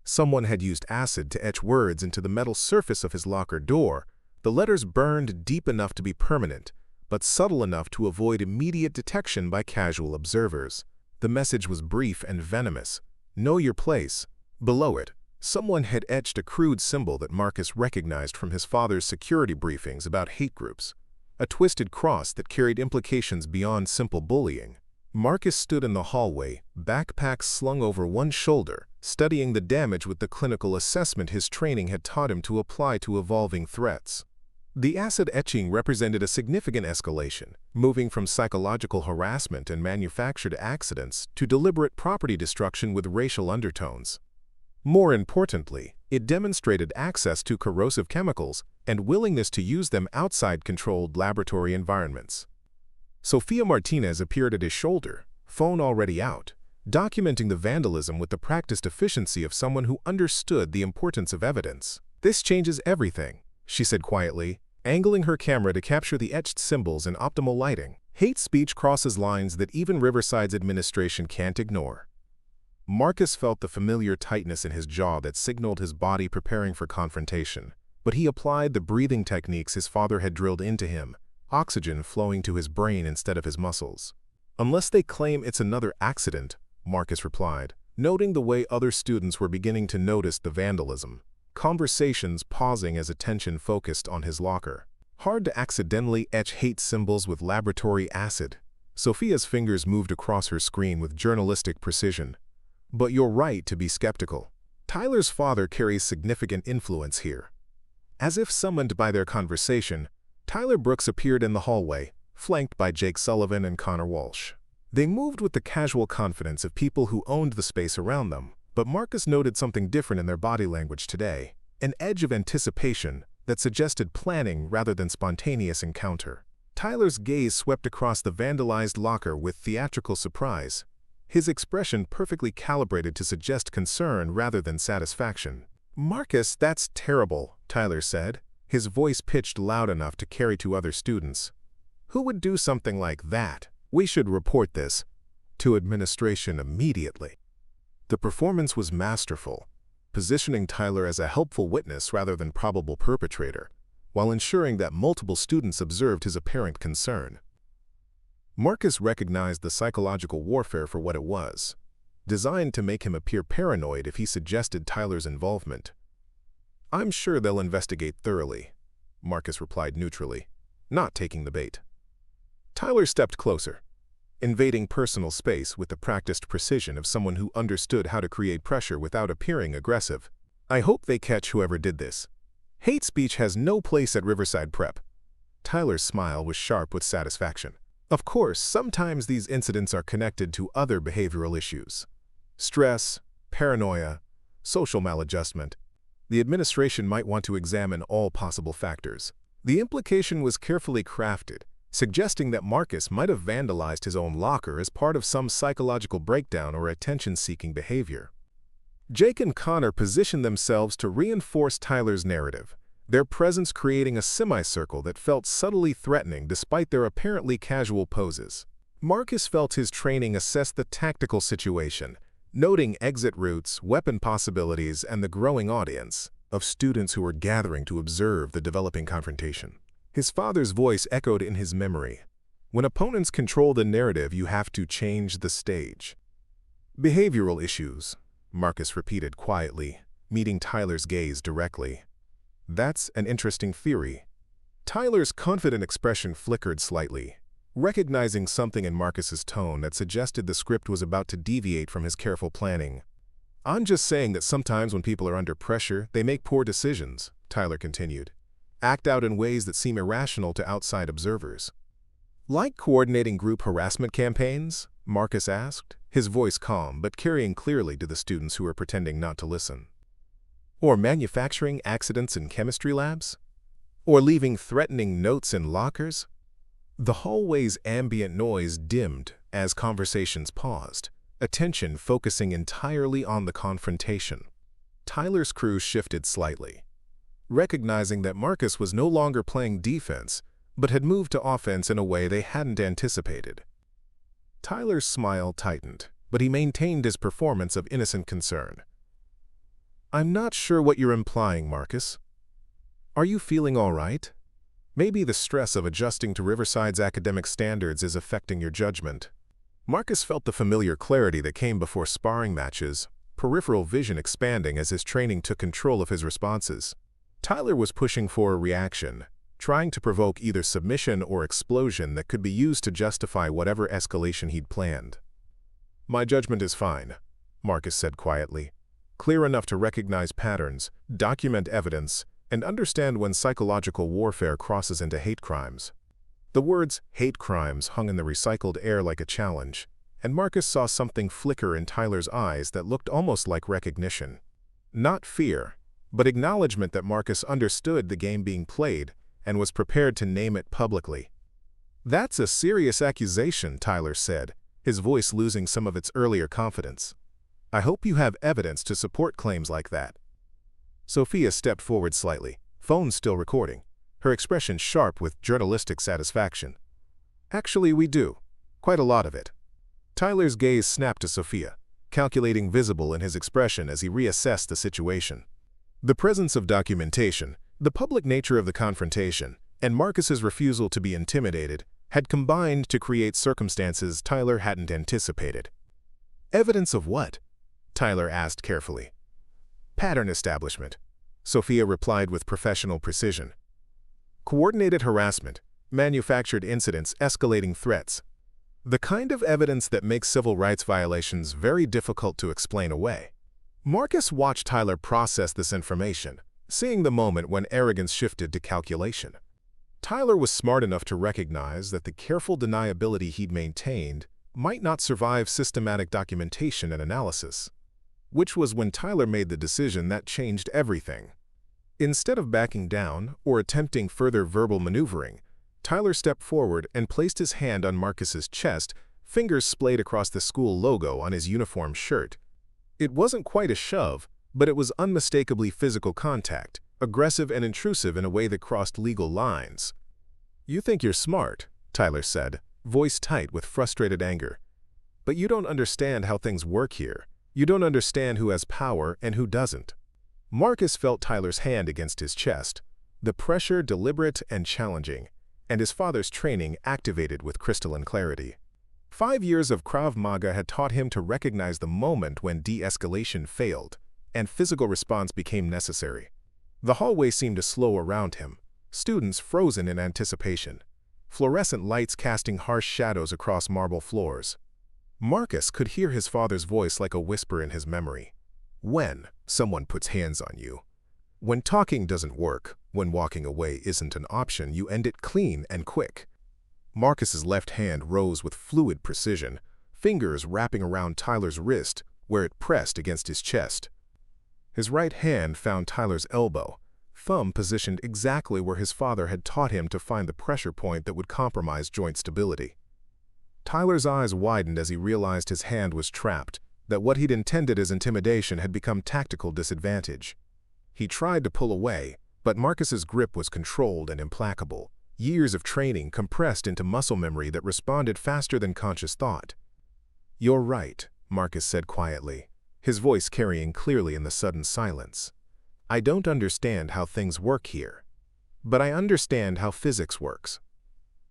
Someone had used acid to etch words into the metal surface of his locker door, the letters burned deep enough to be permanent, but subtle enough to avoid immediate detection by casual observers. The message was brief and venomous. "Know your place." Below it, someone had etched a crude symbol that Marcus recognized from his father's security briefings about hate groups, a twisted cross that carried implications beyond simple bullying. Marcus stood in the hallway, backpack slung over one shoulder, studying the damage with the clinical assessment his training had taught him to apply to evolving threats. The acid etching represented a significant escalation, moving from psychological harassment and manufactured accidents to deliberate property destruction with racial undertones. More importantly, it demonstrated access to corrosive chemicals and willingness to use them outside controlled laboratory environments. Sophia Martinez appeared at his shoulder, phone already out, documenting the vandalism with the practiced efficiency of someone who understood the importance of evidence. "This changes everything," she said quietly, angling her camera to capture the etched symbols in optimal lighting. "Hate speech crosses lines that even Riverside's administration can't ignore." Marcus felt the familiar tightness in his jaw that signaled his body preparing for confrontation, but he applied the breathing techniques his father had drilled into him, oxygen flowing to his brain instead of his muscles. "Unless they claim it's another accident," Marcus replied, noting the way other students were beginning to notice the vandalism, conversations pausing as attention focused on his locker. Hard to accidentally etch hate symbols with laboratory acid. Sophia's fingers moved across her screen with journalistic precision. "But you're right to be skeptical. Tyler's father carries significant influence here." As if summoned by their conversation, Tyler Brooks appeared in the hallway, flanked by Jake Sullivan and Connor Walsh. They moved with the casual confidence of people who owned the space around them, but Marcus noted something different in their body language today, an edge of anticipation that suggested planning rather than spontaneous encounter. Tyler's gaze swept across the vandalized locker with theatrical surprise, his expression perfectly calibrated to suggest concern rather than satisfaction. "Marcus, that's terrible," Tyler said, his voice pitched loud enough to carry to other students. "Who would do something like that? We should report this to administration immediately." The performance was masterful, positioning Tyler as a helpful witness rather than probable perpetrator, while ensuring that multiple students observed his apparent concern. Marcus recognized the psychological warfare for what it was, designed to make him appear paranoid if he suggested Tyler's involvement. "I'm sure they'll investigate thoroughly," Marcus replied neutrally, not taking the bait. Tyler stepped closer, invading personal space with the practiced precision of someone who understood how to create pressure without appearing aggressive. "I hope they catch whoever did this. Hate speech has no place at Riverside Prep." Tyler's smile was sharp with satisfaction. Of course, sometimes these incidents are connected to other behavioral issues. Stress, paranoia, social maladjustment. The administration might want to examine all possible factors. The implication was carefully crafted, suggesting that Marcus might have vandalized his own locker as part of some psychological breakdown or attention-seeking behavior. Jake and Connor positioned themselves to reinforce Tyler's narrative, their presence creating a semicircle that felt subtly threatening despite their apparently casual poses. Marcus felt his training assess the tactical situation, noting exit routes, weapon possibilities, and the growing audience of students who were gathering to observe the developing confrontation. His father's voice echoed in his memory. "When opponents control the narrative, you have to change the stage." "Behavioral issues," Marcus repeated quietly, meeting Tyler's gaze directly. "That's an interesting theory." Tyler's confident expression flickered slightly, recognizing something in Marcus's tone that suggested the script was about to deviate from his careful planning. "I'm just saying that sometimes when people are under pressure, they make poor decisions," Tyler continued. "Act out in ways that seem irrational to outside observers." "Like coordinating group harassment campaigns?" Marcus asked, his voice calm but carrying clearly to the students who were pretending not to listen. "Or manufacturing accidents in chemistry labs? Or leaving threatening notes in lockers?" The hallway's ambient noise dimmed as conversations paused, attention focusing entirely on the confrontation. Tyler's crew shifted slightly, recognizing that Marcus was no longer playing defense, but had moved to offense in a way they hadn't anticipated. Tyler's smile tightened, but he maintained his performance of innocent concern. "I'm not sure what you're implying, Marcus. Are you feeling all right? Maybe the stress of adjusting to Riverside's academic standards is affecting your judgment." Marcus felt the familiar clarity that came before sparring matches, peripheral vision expanding as his training took control of his responses. Tyler was pushing for a reaction, trying to provoke either submission or explosion that could be used to justify whatever escalation he'd planned. "My judgment is fine," Marcus said quietly, clear enough to recognize patterns, document evidence, and understand when psychological warfare crosses into hate crimes. The words hate crimes hung in the recycled air like a challenge, and Marcus saw something flicker in Tyler's eyes that looked almost like recognition. Not fear, but acknowledgement that Marcus understood the game being played and was prepared to name it publicly. "That's a serious accusation," Tyler said, his voice losing some of its earlier confidence. "I hope you have evidence to support claims like that." Sophia stepped forward slightly, phone still recording, her expression sharp with journalistic satisfaction. "Actually, we do. Quite a lot of it." Tyler's gaze snapped to Sophia, calculating visible in his expression as he reassessed the situation. The presence of documentation, the public nature of the confrontation, and Marcus's refusal to be intimidated had combined to create circumstances Tyler hadn't anticipated. "Evidence of what?" Tyler asked carefully. "Pattern establishment," Sophia replied with professional precision. "Coordinated harassment, manufactured incidents, escalating threats. The kind of evidence that makes civil rights violations very difficult to explain away." Marcus watched Tyler process this information, seeing the moment when arrogance shifted to calculation. Tyler was smart enough to recognize that the careful deniability he'd maintained might not survive systematic documentation and analysis, which was when Tyler made the decision that changed everything. Instead of backing down or attempting further verbal maneuvering, Tyler stepped forward and placed his hand on Marcus's chest, fingers splayed across the school logo on his uniform shirt. It wasn't quite a shove, but it was unmistakably physical contact, aggressive and intrusive in a way that crossed legal lines. "You think you're smart," Tyler said, voice tight with frustrated anger. "But you don't understand how things work here. You don't understand who has power and who doesn't." Marcus felt Tyler's hand against his chest, the pressure deliberate and challenging, and his father's training activated with crystalline clarity. 5 years of KRAV MAGA had taught him to recognize the moment when de-escalation failed and physical response became necessary. The hallway seemed to slow around him, students frozen in anticipation, fluorescent lights casting harsh shadows across marble floors. Marcus could hear his father's voice like a whisper in his memory. "When someone puts hands on you, when talking doesn't work, when walking away isn't an option, you end it clean and quick." Marcus's left hand rose with fluid precision, fingers wrapping around Tyler's wrist where it pressed against his chest. His right hand found Tyler's elbow, thumb positioned exactly where his father had taught him to find the pressure point that would compromise joint stability. Tyler's eyes widened as he realized his hand was trapped, that what he'd intended as intimidation had become tactical disadvantage. He tried to pull away, but Marcus's grip was controlled and implacable, years of training compressed into muscle memory that responded faster than conscious thought. "You're right," Marcus said quietly, his voice carrying clearly in the sudden silence. "I don't understand how things work here, but I understand how physics works."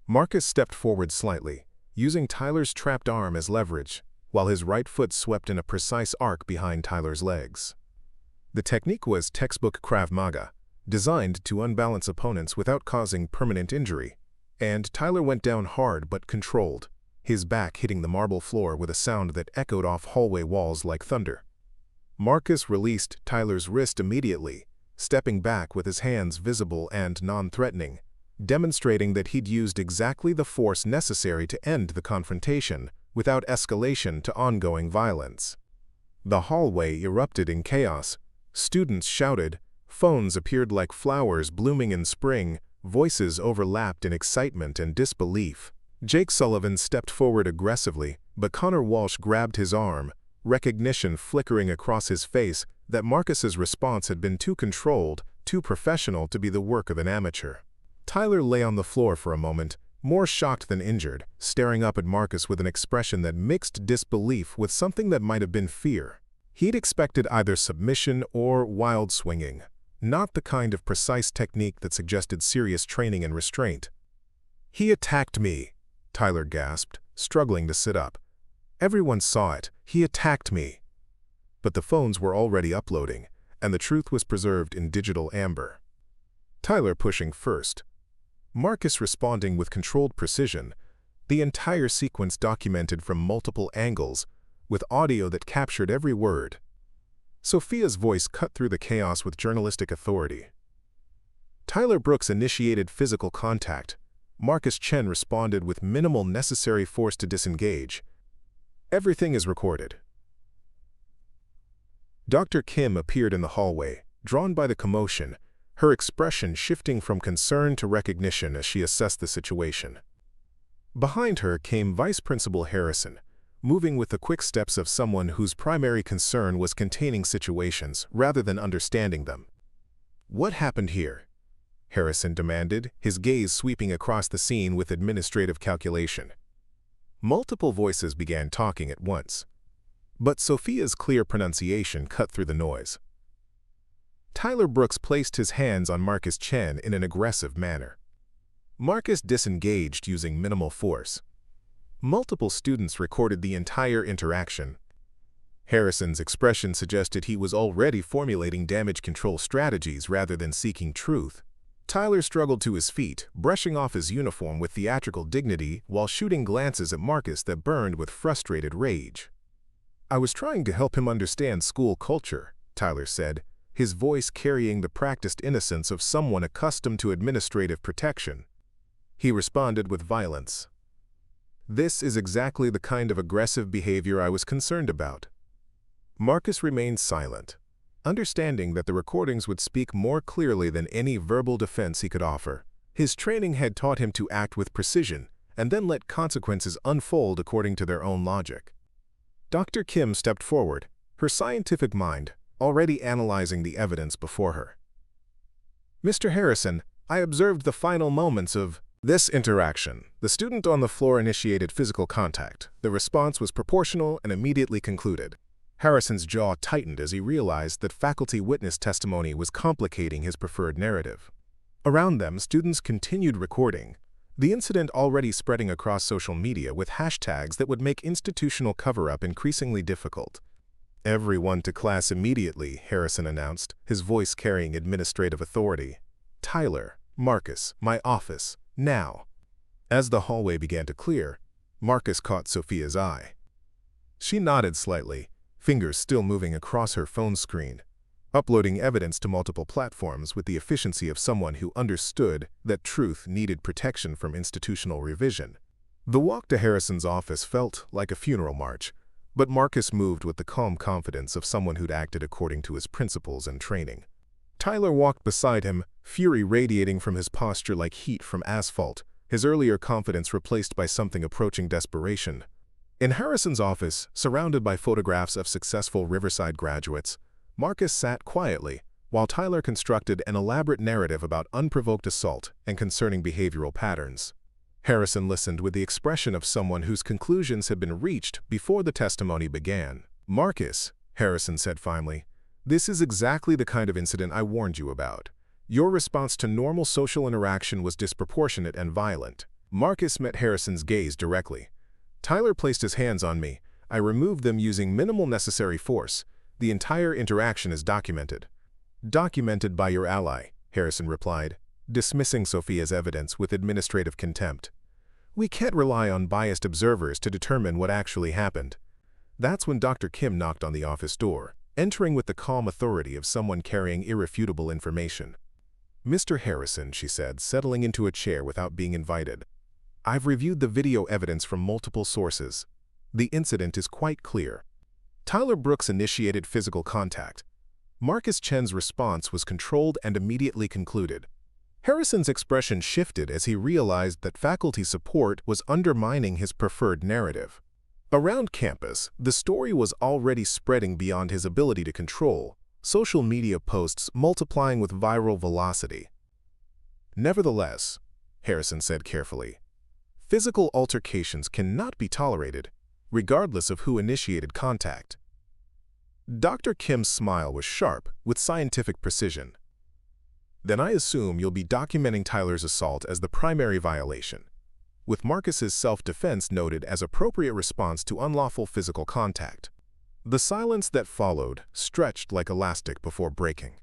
Marcus stepped forward slightly, using Tyler's trapped arm as leverage, while his right foot swept in a precise arc behind Tyler's legs. The technique was textbook KRAV MAGA, designed to unbalance opponents without causing permanent injury, and Tyler went down hard but controlled, his back hitting the marble floor with a sound that echoed off hallway walls like thunder. Marcus released Tyler's wrist immediately, stepping back with his hands visible and non-threatening, demonstrating that he'd used exactly the force necessary to end the confrontation without escalation to ongoing violence. The hallway erupted in chaos. Students shouted, phones appeared like flowers blooming in spring, voices overlapped in excitement and disbelief. Jake Sullivan stepped forward aggressively, but Connor Walsh grabbed his arm, recognition flickering across his face that Marcus's response had been too controlled, too professional to be the work of an amateur. Tyler lay on the floor for a moment, more shocked than injured, staring up at Marcus with an expression that mixed disbelief with something that might have been fear. He'd expected either submission or wild swinging, not the kind of precise technique that suggested serious training and restraint. "He attacked me," Tyler gasped, struggling to sit up. "Everyone saw it. He attacked me." But the phones were already uploading, and the truth was preserved in digital amber. Tyler pushing first, Marcus responding with controlled precision, the entire sequence documented from multiple angles, with audio that captured every word. Sophia's voice cut through the chaos with journalistic authority. Tyler Brooks initiated physical contact. Marcus Chen responded with minimal necessary force to disengage. Everything is recorded. Dr. Kim appeared in the hallway, drawn by the commotion, her expression shifting from concern to recognition as she assessed the situation. Behind her came Vice Principal Harrison, moving with the quick steps of someone whose primary concern was containing situations rather than understanding them. "What happened here?" Harrison demanded, his gaze sweeping across the scene with administrative calculation. Multiple voices began talking at once, but Sophia's clear pronunciation cut through the noise. Tyler Brooks placed his hands on Marcus Chen in an aggressive manner. Marcus disengaged using minimal force. Multiple students recorded the entire interaction. Harrison's expression suggested he was already formulating damage control strategies rather than seeking truth. Tyler struggled to his feet, brushing off his uniform with theatrical dignity while shooting glances at Marcus that burned with frustrated rage. "I was trying to help him understand school culture," Tyler said, his voice carrying the practiced innocence of someone accustomed to administrative protection. He responded with violence. "This is exactly the kind of aggressive behavior I was concerned about." Marcus remained silent, understanding that the recordings would speak more clearly than any verbal defense he could offer. His training had taught him to act with precision and then let consequences unfold according to their own logic. Dr. Kim stepped forward, her scientific mind already analyzing the evidence before her. "Mr. Harrison, I observed the final moments of this interaction. The student on the floor initiated physical contact. The response was proportional and immediately concluded." Harrison's jaw tightened as he realized that faculty witness testimony was complicating his preferred narrative. Around them, students continued recording, the incident already spreading across social media with hashtags that would make institutional cover-up increasingly difficult. "Everyone to class immediately," Harrison announced, his voice carrying administrative authority. "Tyler, Marcus, my office, now." As the hallway began to clear, Marcus caught Sophia's eye. She nodded slightly, fingers still moving across her phone screen, uploading evidence to multiple platforms with the efficiency of someone who understood that truth needed protection from institutional revision. The walk to Harrison's office felt like a funeral march, but Marcus moved with the calm confidence of someone who'd acted according to his principles and training. Tyler walked beside him, fury radiating from his posture like heat from asphalt, his earlier confidence replaced by something approaching desperation. In Harrison's office, surrounded by photographs of successful Riverside graduates, Marcus sat quietly, while Tyler constructed an elaborate narrative about unprovoked assault and concerning behavioral patterns. Harrison listened with the expression of someone whose conclusions had been reached before the testimony began. "Marcus," Harrison said finally, "this is exactly the kind of incident I warned you about. Your response to normal social interaction was disproportionate and violent." Marcus met Harrison's gaze directly. "Tyler placed his hands on me. I removed them using minimal necessary force. The entire interaction is documented." "Documented by your ally," Harrison replied, dismissing Sophia's evidence with administrative contempt. "We can't rely on biased observers to determine what actually happened." That's when Dr. Kim knocked on the office door, entering with the calm authority of someone carrying irrefutable information. "Mr. Harrison," she said, settling into a chair without being invited, "I've reviewed the video evidence from multiple sources. The incident is quite clear. Tyler Brooks initiated physical contact. Marcus Chen's response was controlled and immediately concluded." Harrison's expression shifted as he realized that faculty support was undermining his preferred narrative. Around campus, the story was already spreading beyond his ability to control, social media posts multiplying with viral velocity. "Nevertheless," Harrison said carefully, "physical altercations cannot be tolerated, regardless of who initiated contact." Dr. Kim's smile was sharp, with scientific precision. "Then I assume you'll be documenting Tyler's assault as the primary violation, with Marcus's self-defense noted as appropriate response to unlawful physical contact." The silence that followed stretched like elastic before breaking.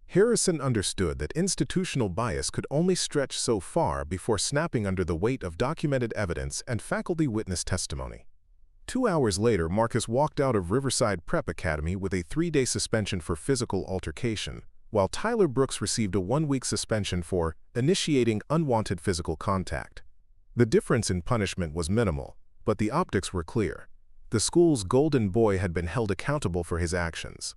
Harrison understood that institutional bias could only stretch so far before snapping under the weight of documented evidence and faculty witness testimony. 2 hours later, Marcus walked out of Riverside Prep Academy with a 3-day suspension for physical altercation, while Tyler Brooks received a 1-week suspension for initiating unwanted physical contact. The difference in punishment was minimal, but the optics were clear. The school's golden boy had been held accountable for his actions.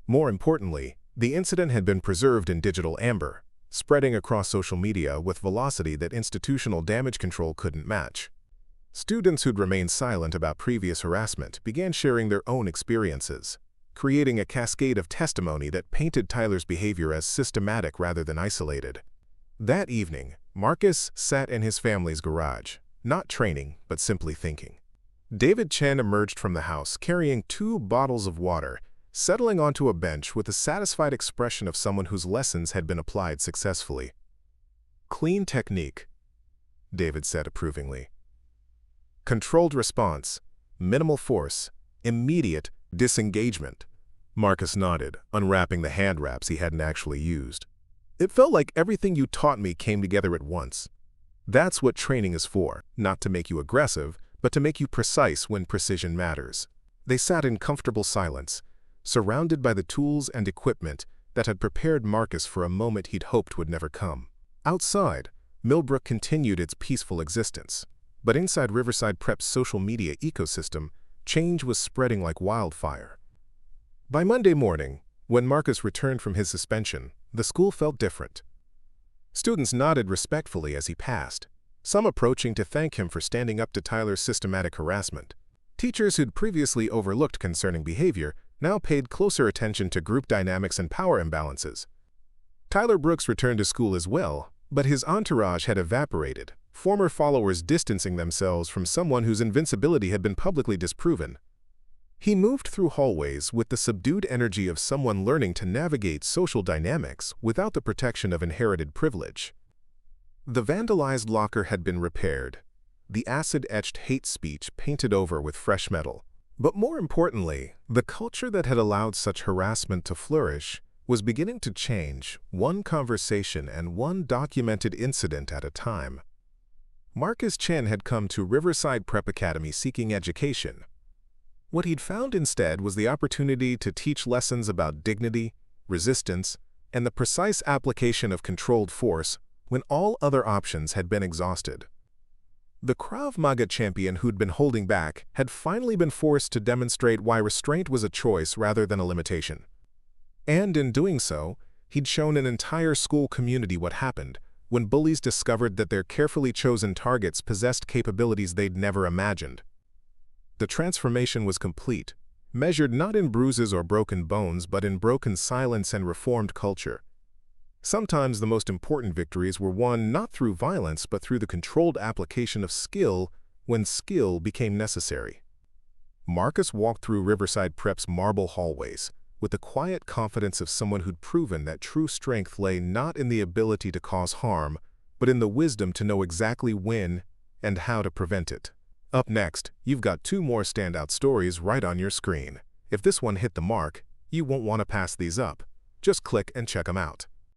More importantly, the incident had been preserved in digital amber, spreading across social media with velocity that institutional damage control couldn't match. Students who'd remained silent about previous harassment began sharing their own experiences, creating a cascade of testimony that painted Tyler's behavior as systematic rather than isolated. That evening, Marcus sat in his family's garage, not training, but simply thinking. David Chen emerged from the house carrying 2 bottles of water, settling onto a bench with a satisfied expression of someone whose lessons had been applied successfully. "Clean technique," David said approvingly. "Controlled response, minimal force, immediate disengagement." Marcus nodded, unwrapping the hand wraps he hadn't actually used. "It felt like everything you taught me came together at once. That's what training is for, not to make you aggressive, but to make you precise when precision matters." They sat in comfortable silence, surrounded by the tools and equipment that had prepared Marcus for a moment he'd hoped would never come. Outside, Millbrook continued its peaceful existence, but inside Riverside Prep's social media ecosystem, change was spreading like wildfire. By Monday morning, when Marcus returned from his suspension, the school felt different. Students nodded respectfully as he passed, some approaching to thank him for standing up to Tyler's systematic harassment. Teachers who'd previously overlooked concerning behavior now paid closer attention to group dynamics and power imbalances. Tyler Brooks returned to school as well, but his entourage had evaporated, former followers distancing themselves from someone whose invincibility had been publicly disproven. He moved through hallways with the subdued energy of someone learning to navigate social dynamics without the protection of inherited privilege. The vandalized locker had been repaired, the acid-etched hate speech painted over with fresh metal. But more importantly, the culture that had allowed such harassment to flourish was beginning to change, one conversation and one documented incident at a time. Marcus Chen had come to Riverside Prep Academy seeking education. What he'd found instead was the opportunity to teach lessons about dignity, resistance, and the precise application of controlled force when all other options had been exhausted. The KRAV MAGA champion who'd been holding back had finally been forced to demonstrate why restraint was a choice rather than a limitation. And in doing so, he'd shown an entire school community what happened when bullies discovered that their carefully chosen targets possessed capabilities they'd never imagined. The transformation was complete, measured not in bruises or broken bones but in broken silence and reformed culture. Sometimes the most important victories were won not through violence but through the controlled application of skill when skill became necessary. Marcus walked through Riverside Prep's marble hallways with the quiet confidence of someone who'd proven that true strength lay not in the ability to cause harm, but in the wisdom to know exactly when and how to prevent it. Up next, you've got 2 more standout stories right on your screen. If this one hit the mark, you won't want to pass these up. Just click and check them out.